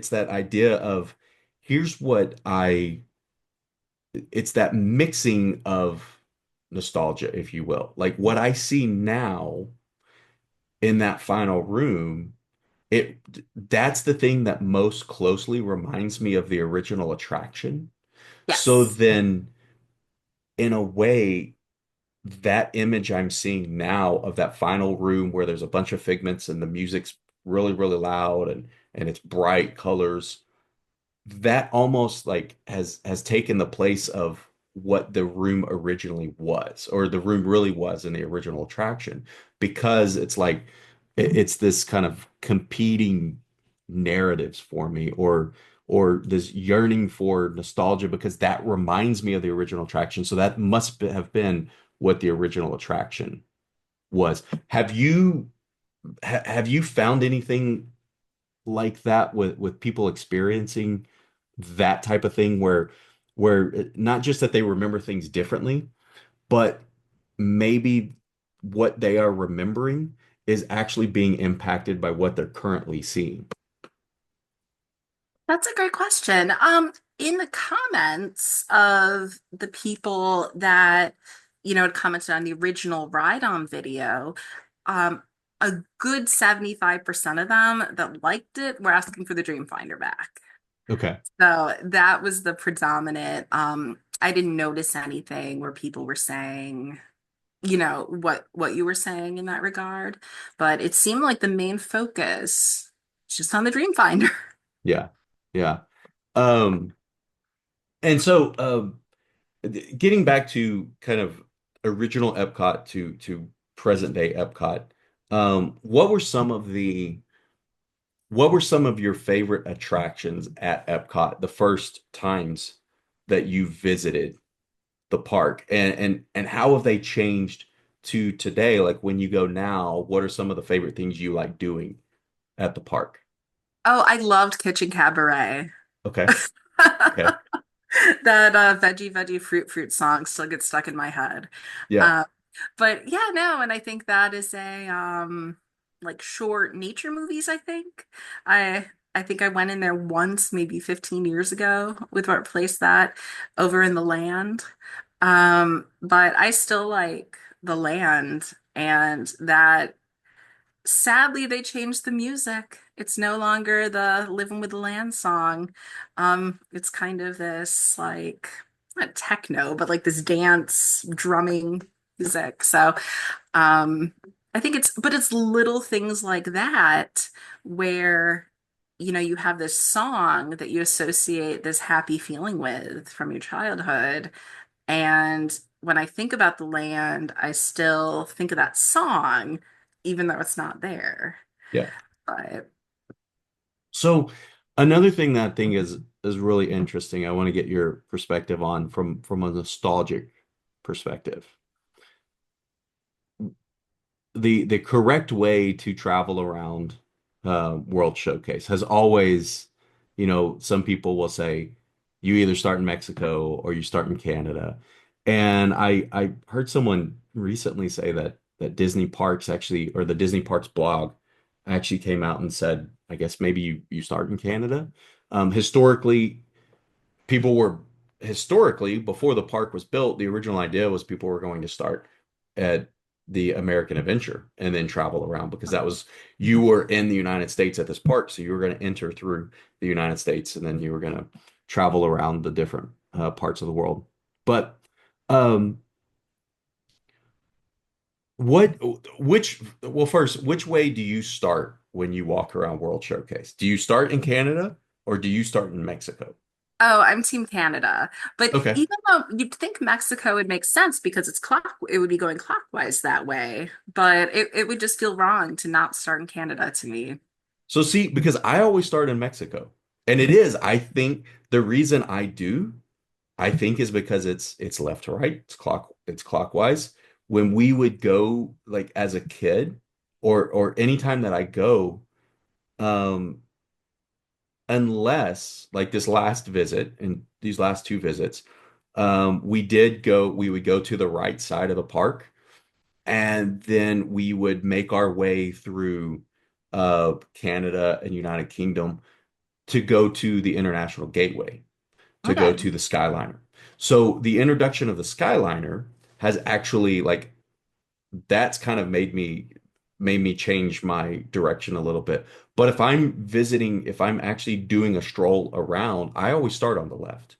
that idea of here's what I it's that mixing of nostalgia, if you will. Like what I see now in that final room, it that's the thing that most closely reminds me of the original attraction. So Yes. then in a way, that image I'm seeing now of that final room where there's a bunch of figments and the music's really, really loud and it's bright colors, that almost like has taken the place of what the room originally was, or the room really was in the original attraction, because it's like it's this kind of competing narratives for me, or this yearning for nostalgia because that reminds me of the original attraction. So that have been what the original attraction was. Have you found anything like that with people experiencing that type of thing where not just that they remember things differently, but maybe what they are remembering is actually being impacted by what they're currently seeing. That's a great question. In the comments of the people that, had commented on the original ride-on video, um, a good 75% of them that liked it were asking for the Dreamfinder back. Okay. So that was the predominant. I didn't notice anything where people were saying, what you were saying in that regard, but it seemed like the main focus is just on the Dreamfinder. Yeah. Yeah. Um, and so getting back to kind of original Epcot to present day Epcot, what were some of your favorite attractions at Epcot the first times that you visited the park? And how have they changed to today? Like when you go now, what are some of the favorite things you like doing at the park? Oh, I loved Kitchen Cabaret. Okay. Okay. That veggie veggie fruit fruit song still gets stuck in my head. Yeah. Uh, but yeah, no, and I think that is a like short nature movies, I think. I think I went in there once, maybe 15 years ago with what replaced that over in the land. But I still like the land and that sadly, they changed the music. It's no longer the Living with the Land song. It's kind of this like not techno, but like this dance drumming music. So, um, I think it's little things like that where, you have this song that you associate this happy feeling with from your childhood. And when I think about the land, I still think of that song, even though it's not there. Yeah. But So another thing that I think is really interesting, I want to get your perspective on from a nostalgic perspective. The correct way to travel around World Showcase has always, some people will say you either start in Mexico or you start in Canada. And I heard someone recently say that Disney Parks actually, or the Disney Parks blog actually came out and said, I guess maybe you start in Canada. Historically, people were historically, before the park was built, the original idea was people were going to start at the American Adventure and then travel around because that was you were in the United States at this park, so you were going to enter through the United States and then you were going to travel around the different parts of the world. But um, what, well, first, which way do you start when you walk around World Showcase? Do you start in Canada or do you start in Mexico? Oh, I'm Team Canada. But Okay. even though you'd think Mexico would make sense because it would be going clockwise that way. But it would just feel wrong to not start in Canada to me. So see, because I always start in Mexico. And it is, I think the reason I do, I think is because it's left to right. It's clockwise. When we would go like as a kid or anytime that I go, um, unless like this last visit and these last two visits, we would go to the right side of the park and then we would make our way through Canada and United Kingdom to go to the International Gateway, to go Okay. to the Skyliner. So the introduction of the Skyliner has actually like that's kind of made me change my direction a little bit. But if I'm actually doing a stroll around, I always start on the left.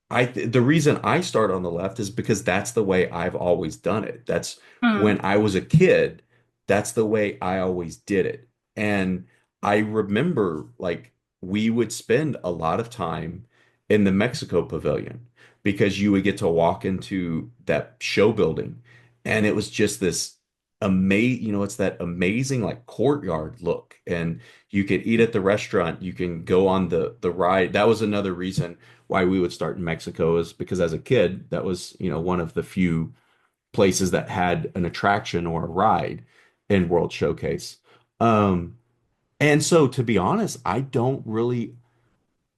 The reason I start on the left is because that's the way I've always done it. That's Hmm. when I was a kid, that's the way I always did it. And I remember like we would spend a lot of time in the Mexico Pavilion because you would get to walk into that show building and it was just this it's that amazing like courtyard look and you could eat at the restaurant, you can go on the ride. That was another reason why we would start in Mexico is because as a kid, that was, one of the few places that had an attraction or a ride in World Showcase. Um, and so to be honest,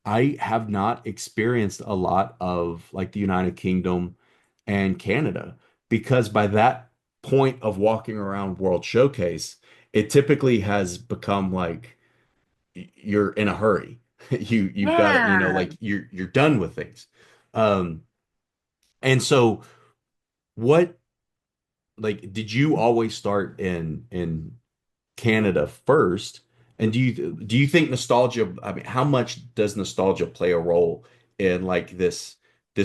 I have not experienced a lot of like the United Kingdom and Canada because by that point of walking around World Showcase, it typically has become like you're in a hurry. You've got to, Yeah. like you're done with things. Um, and so what like did you always start in Canada first? And do you think nostalgia, I mean, how much does nostalgia play a role in like this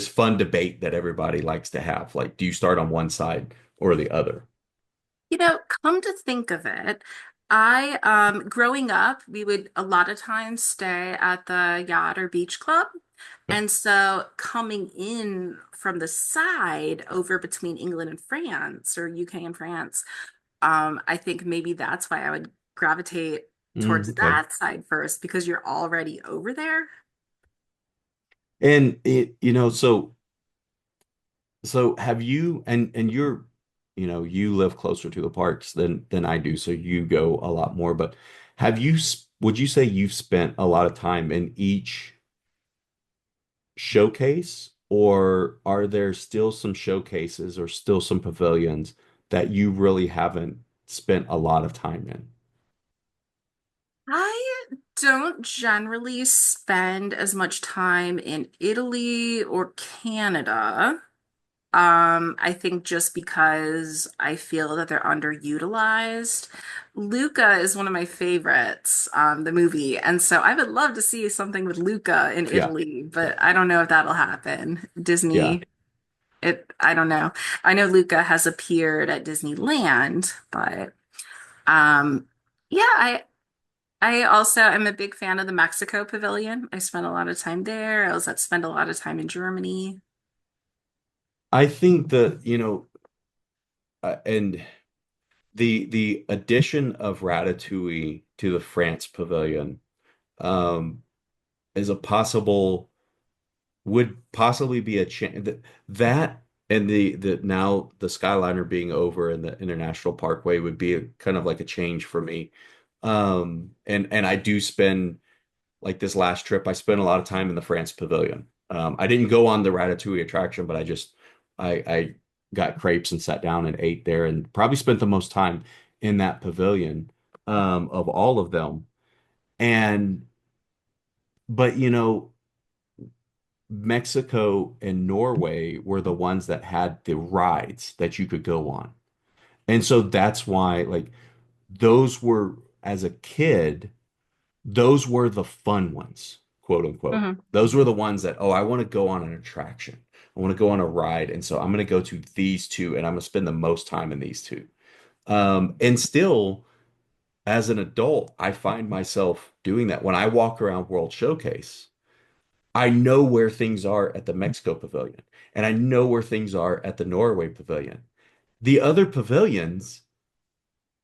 fun debate that everybody likes to have? Like, do you start on one side or the other? Come to think of it, I growing up, we would a lot of times stay at the yacht or beach club. Okay. And so coming in from the side over between England and France or UK and France, I think maybe that's why I would gravitate towards Okay. that side first because you're already over there. And so have you and you live closer to the parks than I do, so you go a lot more, but would you say you've spent a lot of time in each showcase, or are there still some showcases or still some pavilions that you really haven't spent a lot of time in? I don't generally spend as much time in Italy or Canada. I think just because I feel that they're underutilized. Luca is one of my favorites, the movie. And so I would love to see something with Luca in Yeah. Italy, Yeah. but I don't know if that'll happen. Yeah. I don't know. I know Luca has appeared at Disneyland, but um, yeah, I also am a big fan of the Mexico Pavilion. I spent a lot of time there. I also spent a lot of time in Germany. I think that, and the addition of Ratatouille to the France pavilion um is a possible would possibly be a chance that and the now the Skyliner being over and the International Parkway would be kind of like a change for me. And I do spend like this last trip, I spent a lot of time in the France Pavilion. I didn't go on the Ratatouille attraction, but I got crepes and sat down and ate there and probably spent the most time in that pavilion of all of them. And but Mexico and Norway were the ones that had the rides that you could go on. And so that's why, like, those were, as a kid, those were the fun ones, quote unquote. Hmm. Those were the ones that, oh, I want to go on an attraction. I want to go on a ride. And so I'm going to go to these two and I'm going to spend the most time in these two. And still, as an adult, I find myself doing that. When I walk around World Showcase, I know where things are at the Mexico Pavilion and I know where things are at the Norway Pavilion. The other pavilions,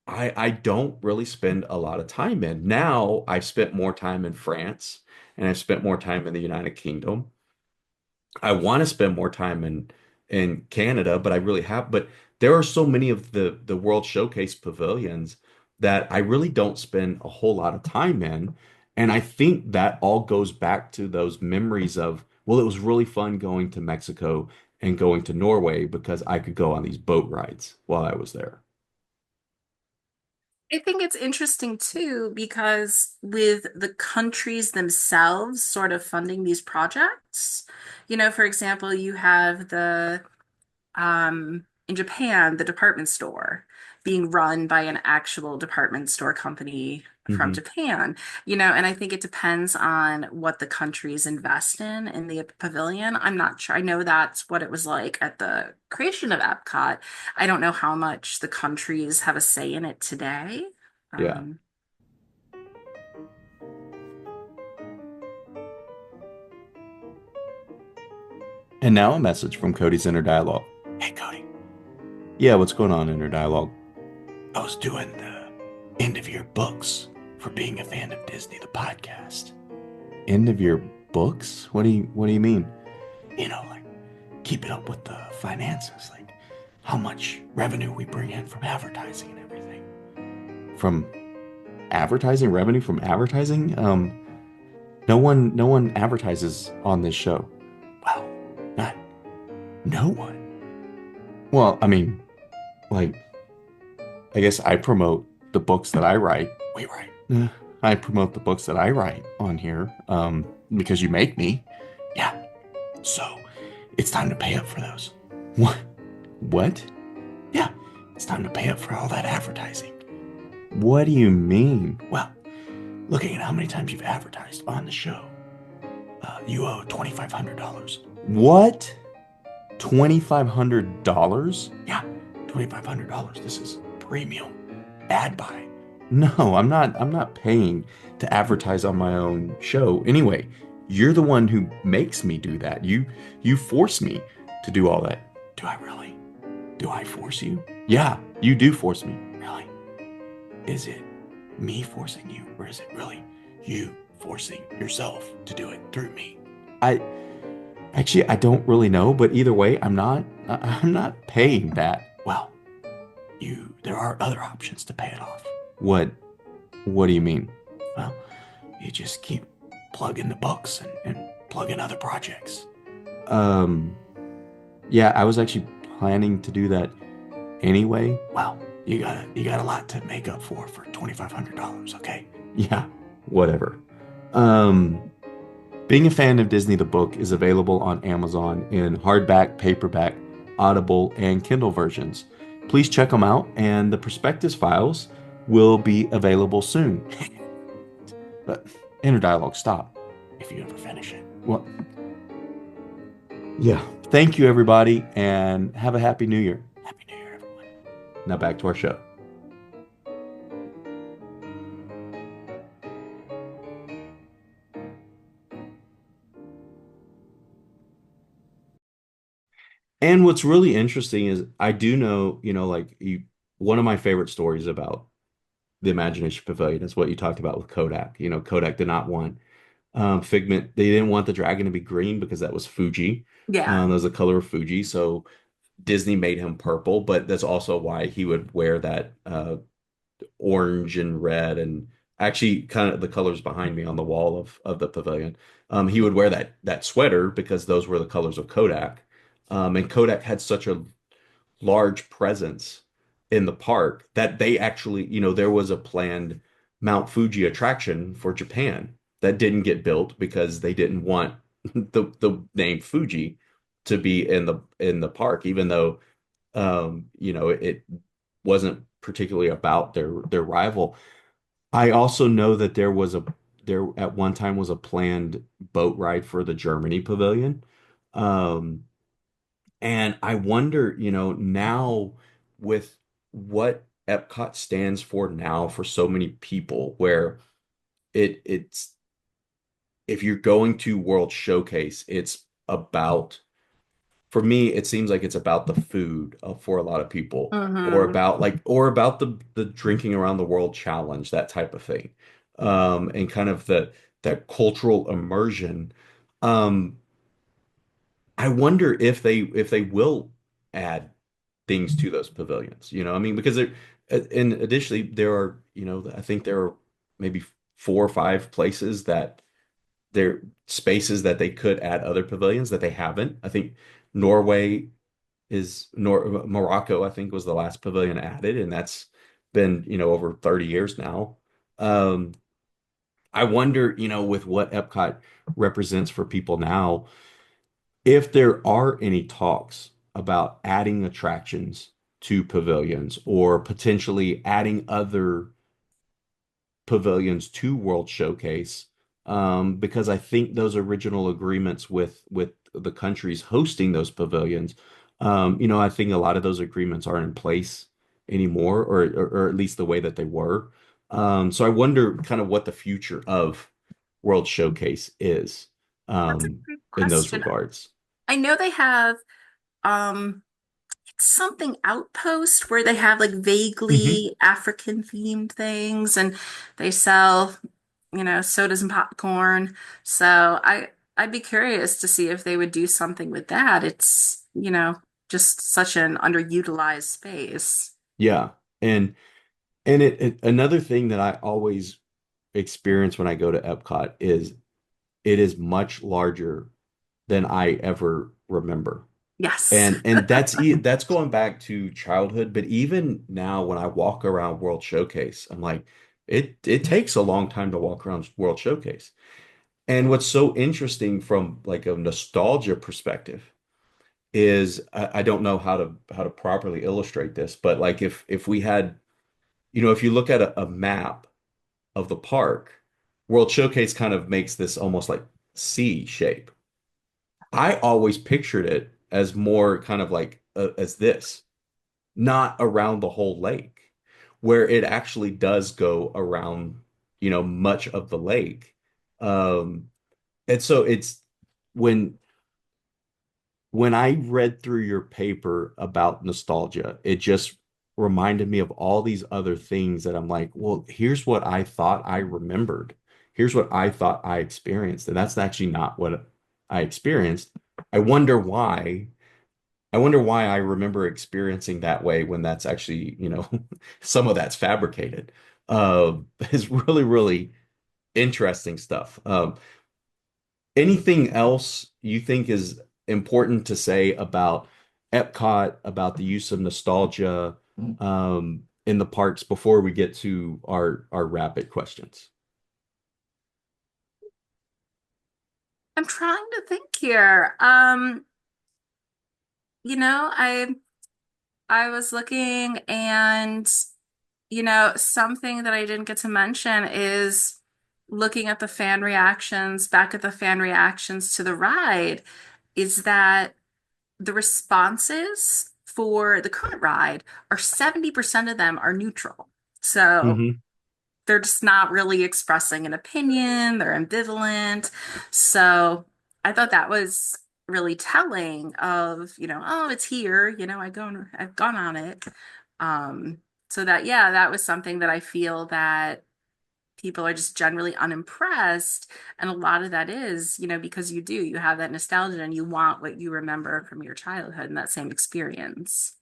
I don't really spend a lot of time in. Now I've spent more time in France and I've spent more time in the United Kingdom. I want to spend more time in Canada, but I really have. But there are so many of the World Showcase pavilions that I really don't spend a whole lot of time in. And I think that all goes back to those memories of, well, it was really fun going to Mexico and going to Norway because I could go on these boat rides while I was there. I think it's interesting too because with the countries themselves sort of funding these projects, for example, you have in Japan, the department store being run by an actual department store company from Hmm. Japan, and I think it depends on what the countries invest in the pavilion. I'm not sure. I know that's what it was like at the creation of Epcot. I don't know how much the countries have a say in it today. Yeah. Um, And now a message from Cody's Inner Dialogue. Hey, Cody. Yeah, what's going on, Inner Dialogue? I was doing the end of year books for being a fan of Disney, the podcast. End of year books? What do you mean? You know, like keeping up with the finances, like how much revenue we bring in from advertising and everything. From advertising, revenue from advertising? No one advertises on this show. Well, not no one. Well, I mean, like, I guess I promote the books that I write. We write. I promote the books that I write on here, because you make me. Yeah. So it's time to pay up for those. What? What? Yeah. It's time to pay up for all that advertising. What do you mean? Well, looking at how many times you've advertised on the show, you owe $2,500. What? $2,500? Yeah, $2,500. This is premium ad buy. No, I'm not paying to advertise on my own show. Anyway, you're the one who makes me do that. You force me to do all that. Do I really? Do I force you? Yeah, you do force me. Really? Is it me forcing you, or is it really you forcing yourself to do it through me? I Actually, I don't really know, but either way, I'm not paying that. Well, there are other options to pay it off. What do you mean? Well, you just keep plugging the books and plug in other projects. Um, yeah, I was actually planning to do that anyway. Well, you got a lot to make up for $2,500, okay? Yeah, whatever. Um, Being a fan of Disney the book is available on Amazon in hardback, paperback, Audible, and Kindle versions. Please check them out, and the prospectus files will be available soon. But inner dialogue, stop. If you ever finish it. Well, yeah. Thank you, everybody, and have a happy new year. Happy New Year, everyone. Now back to our show. And what's really interesting is I do know, like one of my favorite stories about the Imagination Pavilion is what you talked about with Kodak. Kodak did not want Figment. They didn't want the dragon to be green because that was Fuji. yeah. That was the color of Fuji. So Disney made him purple, but that's also why he would wear that orange and red and actually kind of the colors behind me on the wall of the pavilion. He would wear that sweater because those were the colors of Kodak. And Kodak had such a large presence in the park that they actually, there was a planned Mount Fuji attraction for Japan that didn't get built because they didn't want the name Fuji to be in the park, even though it wasn't particularly about their rival. I also know that there at one time was a planned boat ride for the Germany pavilion. Um, and I wonder, now with what Epcot stands for now for so many people, where it's if you're going to World Showcase, it's about for me, it seems like it's about the food for a lot of people, Hmm. or about the drinking around the world challenge, that type of thing, and kind of that cultural immersion. Um, I wonder if they will add things to those pavilions. I mean, because and additionally, there are, I think there are maybe 4 or 5 places that there spaces that they could add other pavilions that they haven't. I think Norway Morocco, I think, was the last pavilion added, and that's been, over 30 years now. Um, I wonder, with what Epcot represents for people now, if there are any talks about adding attractions to pavilions or potentially adding other pavilions to World Showcase, because I think those original agreements with the countries hosting those pavilions, I think a lot of those agreements aren't in place anymore, or at least the way that they were. So I wonder kind of what the future of World Showcase is That's a good in those question. regards. I know they have um something outpost where they have like Hmm. vaguely African themed things and they sell, sodas and popcorn. So I'd be curious to see if they would do something with that. It's, just such an underutilized space. Yeah, and another thing that I always experience when I go to Epcot is it is much larger than I ever remember. Yes. And that's going back to childhood, but even now when I walk around World Showcase, I'm like, it takes a long time to walk around World Showcase. And what's so interesting from like a nostalgia perspective is I don't know how to properly illustrate this, but like if we had, if you look at a map of the park, World Showcase kind of makes this almost like C shape. I always pictured it as more kind of like as this, not around the whole lake, where it actually does go around, much of the lake. Um, and so it's when when I read through your paper about nostalgia, it just reminded me of all these other things that I'm like, well, here's what I thought I remembered. Here's what I thought I experienced. And that's actually not what I experienced. I wonder why. I wonder why I remember experiencing that way when that's actually, some of that's fabricated. Is really, really interesting stuff. Anything else you think is important to say about Epcot, about the use of nostalgia in the parks before we get to our rapid questions? I'm trying to think here. You know, I was looking and something that I didn't get to mention is looking at the fan reactions, back at the fan reactions to the ride, is that the responses for the current ride are 70% of them are neutral. So Hmm. they're just not really expressing an opinion, they're ambivalent. So I thought that was really telling of, oh, it's here, I've gone on it. Um, so that, yeah, that was something that I feel that people are just generally unimpressed. And a lot of that is, because you have that nostalgia and you want what you remember from your childhood and that same experience.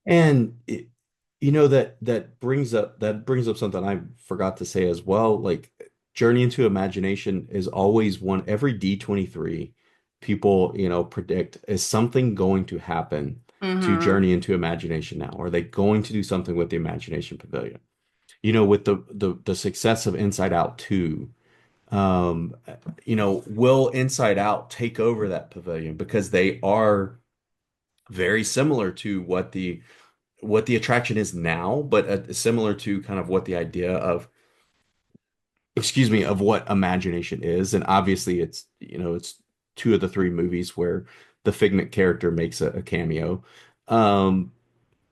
And that brings up something I forgot to say as well. Like Journey into Imagination is always one every D23 people, predict is something going to happen to Hmm. Journey into Imagination now? Are they going to do something with the Imagination Pavilion? With the success of Inside Out 2, Um, will Inside Out take over that pavilion because they are very similar to what the attraction is now, but similar to kind of what the idea of, excuse me, of what imagination is. And obviously, it's two of the three movies where the Figment character makes a cameo. Um,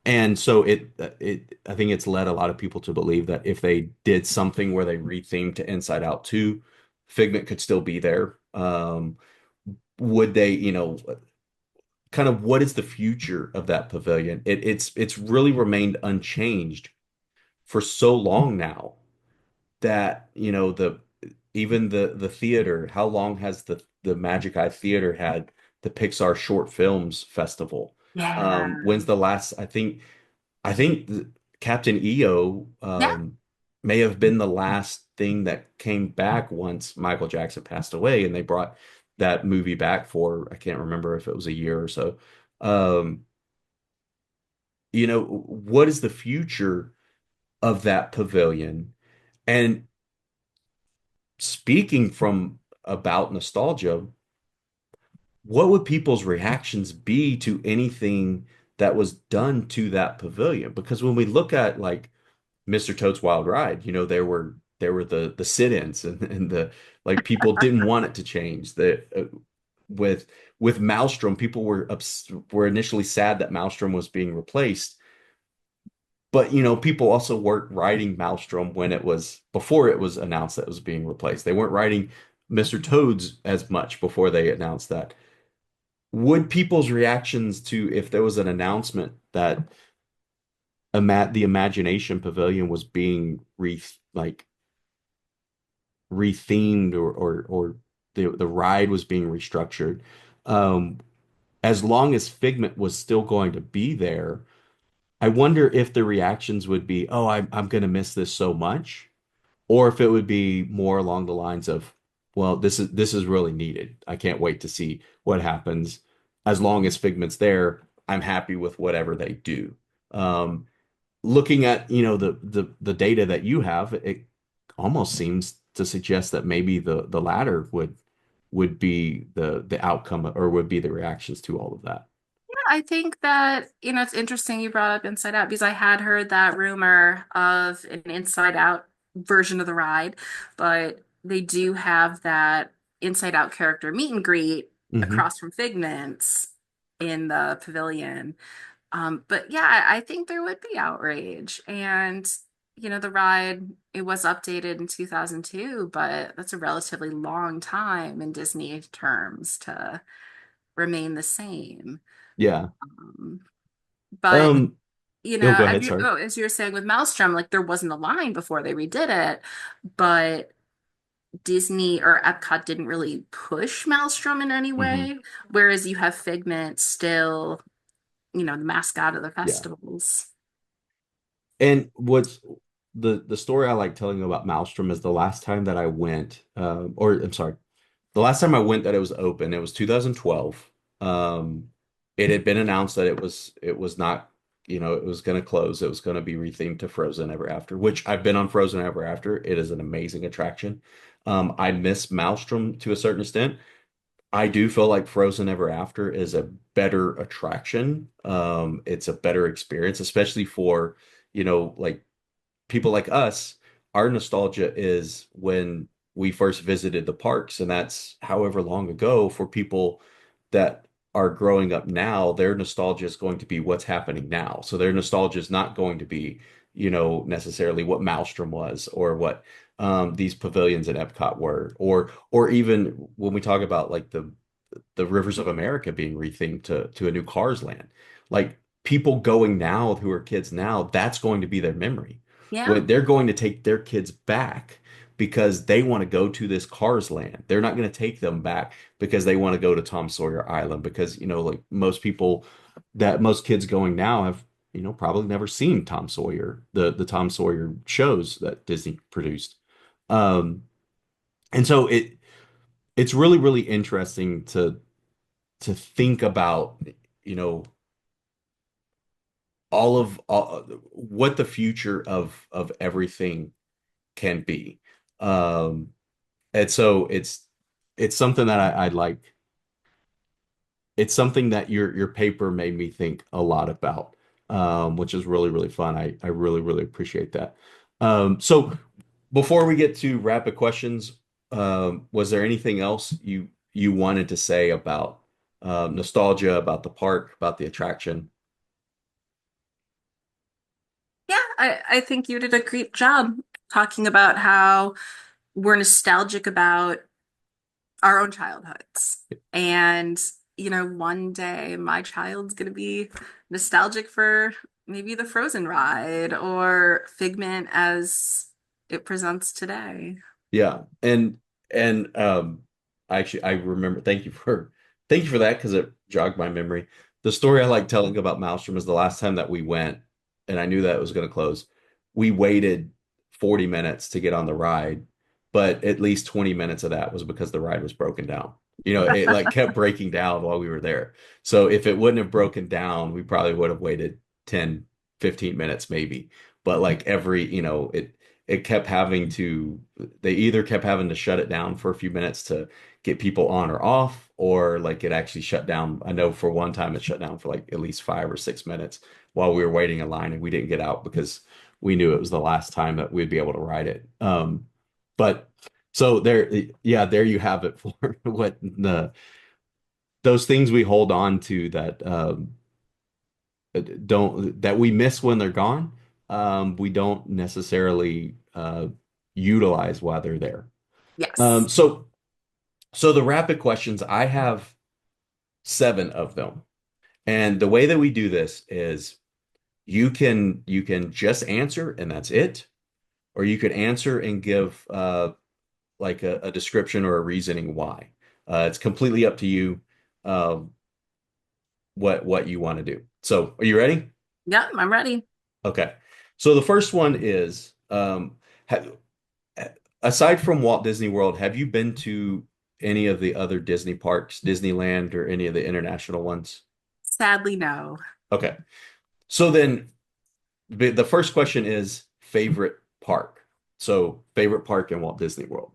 and so I think it's led a lot of people to believe that if they did something where they rethemed to Inside Out 2, Figment could still be there. Would they, kind of what is the future of that pavilion? It's really remained unchanged for so long now that, even the theater, how long has the Magic Eye Theater had the Pixar Short Films Festival? Yeah. When's the last, I think Captain EO Yeah. may have been the last thing that came back once Michael Jackson passed away, and they brought that movie back for, I can't remember if it was a year or so. Um, what is the future of that pavilion? And speaking from about nostalgia, what would people's reactions be to anything that was done to that pavilion? Because when we look at like Mr. Toad's Wild Ride, there were the sit-ins and the like people didn't want it to change. With with Maelstrom, people were initially sad that Maelstrom was being replaced, but people also weren't riding Maelstrom when it was before it was announced that it was being replaced. They weren't riding Mr. Toads as much before they announced that. Would people's reactions to if there was an announcement that the Imagination Pavilion was being rethemed or the ride was being restructured. Um, as long as Figment was still going to be there, I wonder if the reactions would be, "Oh, I'm going to miss this so much," or if it would be more along the lines of, "Well, this is really needed. I can't wait to see what happens. As long as Figment's there, I'm happy with whatever they do." Um, Looking at the data that you have, it almost seems to suggest that maybe the latter would be the outcome or would be the reactions to all of that. I think that, it's interesting you brought up Inside Out because I had heard that rumor of an Inside Out version of the ride, but they do have that Inside Out character meet and greet Hmm. across from Figment's in the pavilion. But yeah, I think there would be outrage. And, the ride, it was updated in 2002, but that's a relatively long time in Disney terms to remain the same. Yeah. Um, but Um, Go ahead, sorry. as you were saying with Maelstrom, like there wasn't a line before they redid it, but Disney or Epcot didn't really push Maelstrom in any Hmm. way, whereas you have Figment still, the mascot of the Yeah. festivals. And what's the story I like telling about Maelstrom is the last time that I went, or I'm sorry, the last time I went that it was open, it was 2012. Um, it had been announced that it was not, it was going to close. It was going to be rethemed to Frozen Ever After, which I've been on Frozen Ever After. It is an amazing attraction. I miss Maelstrom to a certain extent. I do feel like Frozen Ever After is a better attraction. It's a better experience, especially for, like people like us, our nostalgia is when we first visited the parks, and that's however long ago. For people that are growing up now, their nostalgia is going to be what's happening now. So their nostalgia is not going to be, necessarily what Maelstrom was or what these pavilions at Epcot were, or even when we talk about like the Rivers of America being rethemed to a new Cars Land. Like people going now who are kids now, that's going to be their memory. Yeah. When they're going to take their kids back because they want to go to this Cars Land. They're not going to take them back because they want to go to Tom Sawyer Island because, like most kids going now have, probably never seen Tom Sawyer, the Tom Sawyer shows that Disney produced. Um, and so it's really, really interesting to think about, you know, all what the future of everything can be. Um, And so it's something that I like. It's something that your paper made me think a lot about, which is really, really fun. I really, really appreciate that. So before we get to rapid questions, was there anything else you wanted to say about nostalgia, about the park, about the attraction? Yeah, I think you did a great job talking about how we're nostalgic about our own childhoods. And, one day my child's going to be nostalgic for maybe the Frozen ride or Figment as it presents today. Yeah, and I remember. Thank you for that because it jogged my memory. The story I like telling about Maelstrom is the last time that we went, and I knew that it was going to close. We waited 40 minutes to get on the ride, but at least 20 minutes of that was because the ride was broken down. It like kept breaking down while we were there. So if it wouldn't have broken down, we probably would have waited 10, 15 minutes maybe. But like it kept having to they either kept having to shut it down for a few minutes to get people on or off, or like it actually shut down. I know for one time it shut down for like at least 5 or 6 minutes while we were waiting in line and we didn't get out because we knew it was the last time that we'd be able to ride it. But so there, yeah, there you have it for what those things we hold on to that don't that we miss when they're gone. We don't necessarily utilize while they're there. Yes. Um, so so the rapid questions, I have seven of them. And the way that we do this is you can just answer and that's it, or you could answer and give like a description or a reasoning why. It's completely up to you uh, what you want to do. So are you ready? Yep, I'm ready. Okay. So the first one is ha aside from Walt Disney World, have you been to any of the other Disney parks, Disneyland, or any of the international ones? Sadly, no. Okay. So then the first question is favorite park. So favorite park in Walt Disney World.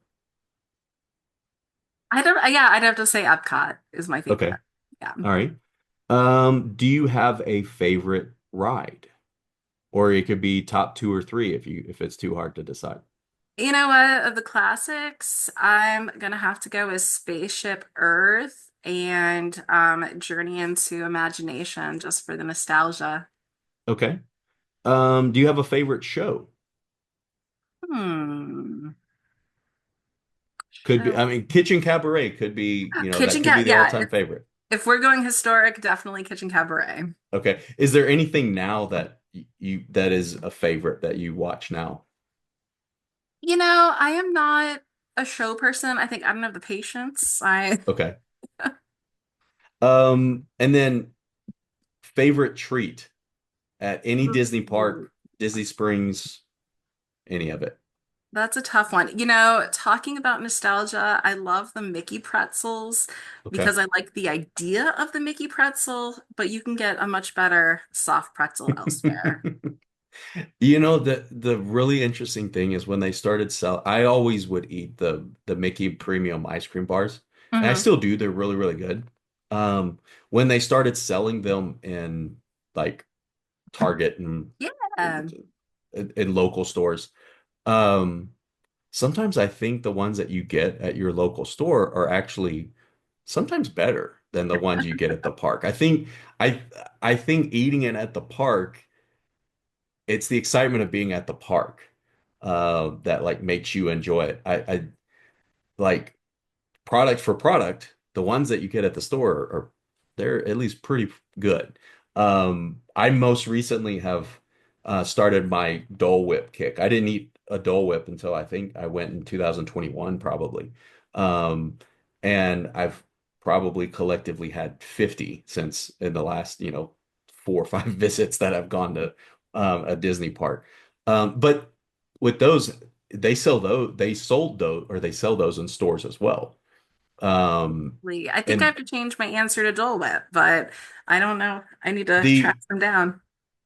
I don't, yeah, I'd have to say Epcot is my Okay. favorite. Yeah. All right. Do you have a favorite ride? Or it could be top two or three if it's too hard to decide. You know what? Of the classics, I'm gonna have to go with Spaceship Earth and Journey into Imagination just for the nostalgia. Okay. Do you have a favorite show? Hmm. Could be, I Show. mean, Kitchen Cabaret could be, that Kitchen could be Cat. the Yeah. all-time favorite. If we're going historic, definitely Kitchen Cabaret. Okay. Is there anything now that you that is a favorite that you watch now? I am not a show person. I think I don't have the patience. I Okay. And then favorite treat at any Disney park, Disney Springs, any of it. That's a tough one. Talking about nostalgia, I love the Mickey pretzels Okay. because I like the idea of the Mickey pretzel, but you can get a much better soft pretzel elsewhere. The really interesting thing is when they started sell, I always would eat the Mickey premium ice cream bars, and I Hmm. still do. They're really, really good. When they started selling them in like Target and Yeah. in local stores, um, sometimes I think the ones that you get at your local store are actually sometimes better than the ones you get at the park. I I think eating it at the park, it's the excitement of being at the park that like makes you enjoy it. I like product for product, the ones that you get at the store are they're at least pretty good. I most recently have started my Dole Whip kick. I didn't eat a Dole Whip until I think I went in 2021 probably. Um, and I've probably collectively had 50 since in the last, 4 or 5 visits that I've gone to a Disney park. But with those, they sold those, or they sell those in stores as well. I think I And have to change my answer to Dole Whip, but I don't know. I need to track the them down.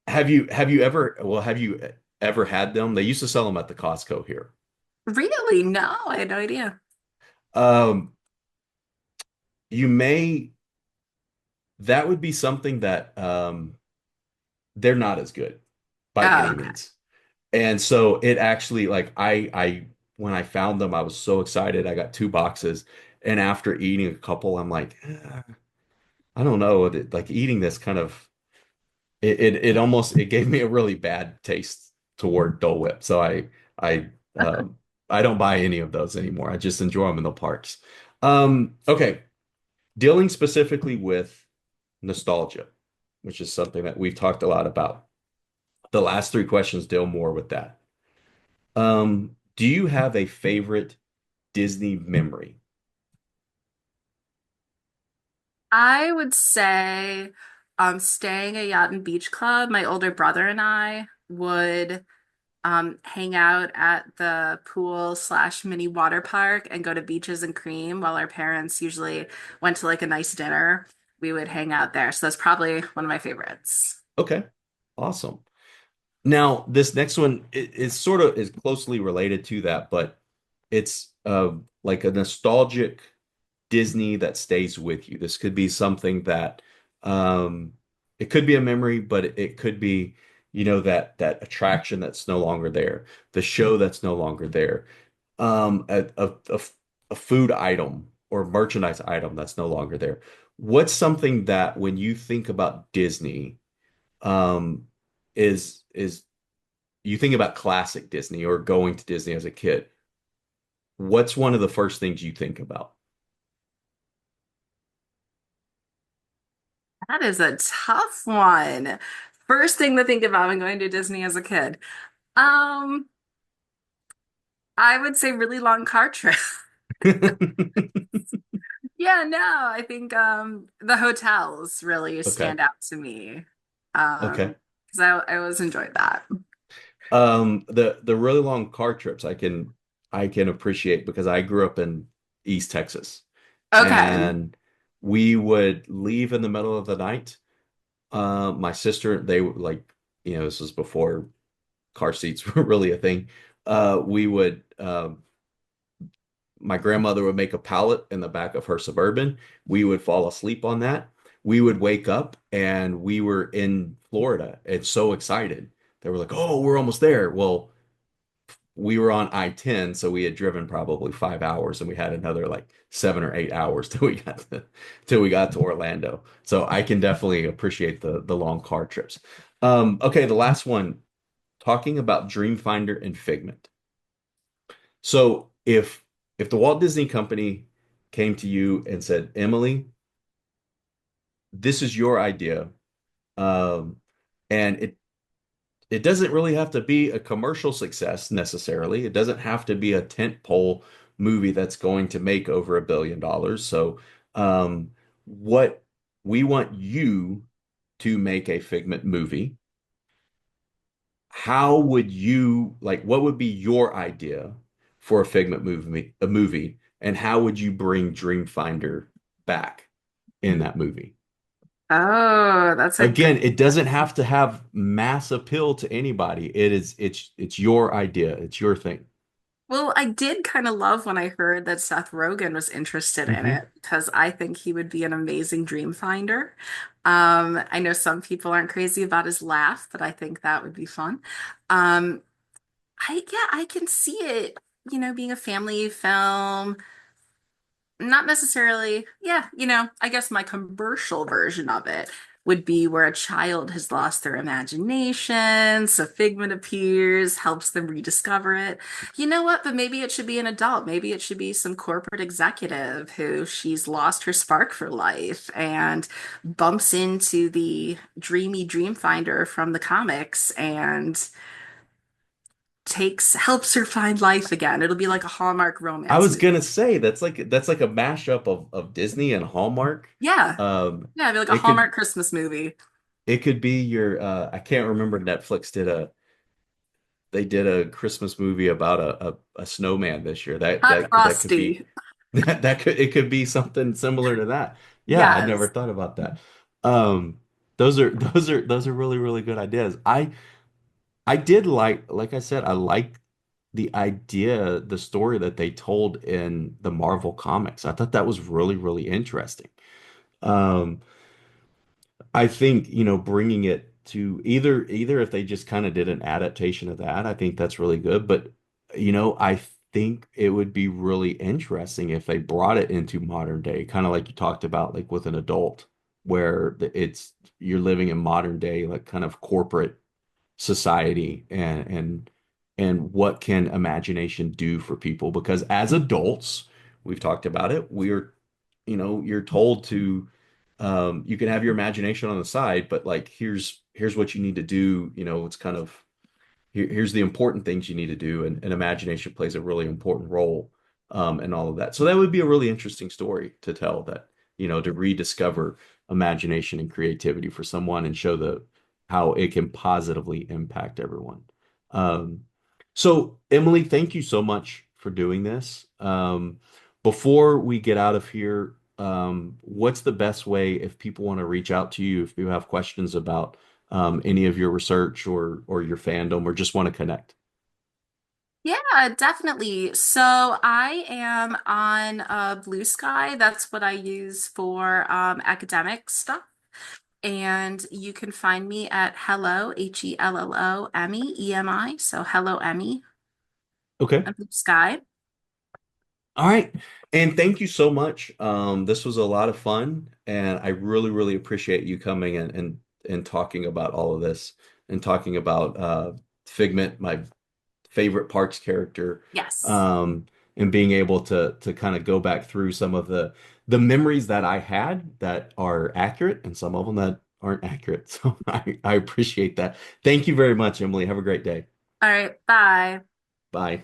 have you ever had them? They used to sell them at the Costco here. Really? No, I had no idea. Um, you may that would be something that they're not as good by Oh, any okay. means. And so it actually like I when I found them, I was so excited. I got two boxes, and after eating a couple, I'm like, I don't know, like eating this kind of it almost it gave me a really bad taste toward Dole Whip. So I I don't buy any of those anymore. I just enjoy them in the parks. Okay, dealing specifically with nostalgia, which is something that we've talked a lot about. The last three questions deal more with that. Do you have a favorite Disney memory? I would say staying at Yacht and Beach Club, my older brother and I would hang out at the pool slash mini water park and go to Beaches and Cream while our parents usually went to like a nice dinner. We would hang out there. So that's probably one of my favorites. Okay, awesome. Now, this next one is sort of is closely related to that, but it's like a nostalgic Disney that stays with you. This could be something that um it could be a memory, but it could be, that attraction that's no longer there, the show that's no longer there, a food item or merchandise item that's no longer there. What's something that when you think about Disney, um is you think about classic Disney or going to Disney as a kid, what's one of the first things you think about? That is a tough one. First thing to think about when going to Disney as a kid. Um, I would say really long car trip. Yeah, no, I think the hotels really Okay. stand out to me. Okay. Because I always enjoyed that. The really long car trips I can appreciate because I grew up in East Texas, Okay. and we would leave in the middle of the night. My sister, they were like, this was before car seats were really a thing. We would My grandmother would make a pallet in the back of her Suburban. We would fall asleep on that. We would wake up and we were in Florida and so excited. They were like, "Oh, we're almost there." Well, we were on I-10, so we had driven probably 5 hours, and we had another like 7 or 8 hours till we got to Orlando. So I can definitely appreciate the long car trips. Okay, the last one, talking about Dreamfinder and Figment. So if the Walt Disney Company came to you and said, Emily, this is your idea, and it doesn't really have to be a commercial success necessarily. It doesn't have to be a tentpole movie that's going to make over $1 billion. So, what we want you to make a Figment movie. How would you like? What would be your idea for a Figment movie, and how would you bring Dreamfinder back in that movie? Oh, that's a good. Again, it doesn't have to have mass appeal to anybody. It's your idea. It's your thing. Well, I did kind of love when I heard that Seth Rogen was interested in Hmm. it because I think he would be an amazing dream finder. I know some people aren't crazy about his laugh, but I think that would be fun. Um, yeah, I can see it, being a family film. Not necessarily, yeah, I guess my commercial version of it would be where a child has lost their imagination, so Figment appears, helps them rediscover it. You know what? But maybe it should be an adult. Maybe it should be some corporate executive who she's lost her spark for life and bumps into the dreamy dream finder from the comics and helps her find life again. It'll be like a Hallmark I romance was movie. gonna say that's like a mashup of Disney and Hallmark. Yeah. Um, Yeah, it'd be like a it could Hallmark Christmas movie. it could be your I can't remember. Netflix did a Christmas movie about a snowman this year. That Hot that could be Frosty. it could be something similar to that. Yeah, I'd never Yes. thought about that. Um, those are really really good ideas. I did like I said, I like the idea, the story that they told in the Marvel comics. I thought that was really, really interesting. Um, I think, bringing it to either if they just kind of did an adaptation of that, I think that's really good. But, I think it would be really interesting if they brought it into modern day, kind of like you talked about, like with an adult, where you're living in modern day, like kind of corporate society and what can imagination do for people? Because as adults, we've talked about it, you're told to you can have your imagination on the side, but like here's what you need to do, it's kind of here's the important things you need to do, and imagination plays a really important role in all of that. So that would be a really interesting story to tell that, to rediscover imagination and creativity for someone and show the how it can positively impact everyone. Um, so Emily, thank you so much for doing this. Before we get out of here, what's the best way if people want to reach out to you, if you have questions about any of your research or your fandom or just want to connect. Yeah, definitely. So I am on Blue Sky. That's what I use for academic stuff. And you can find me at Hello, Hello, Emmy, EMI. So Hello, Emmy Okay. on Blue Sky. All right. And thank you so much. This was a lot of fun, and I really, really appreciate you coming and talking about all of this and talking about Figment, my favorite Parks character, Yes. um, and being able to kind of go back through some of the memories that I had that are accurate and some of them that aren't accurate. So I appreciate that. Thank you very much, Emily. Have a great day. All right. Bye. Bye.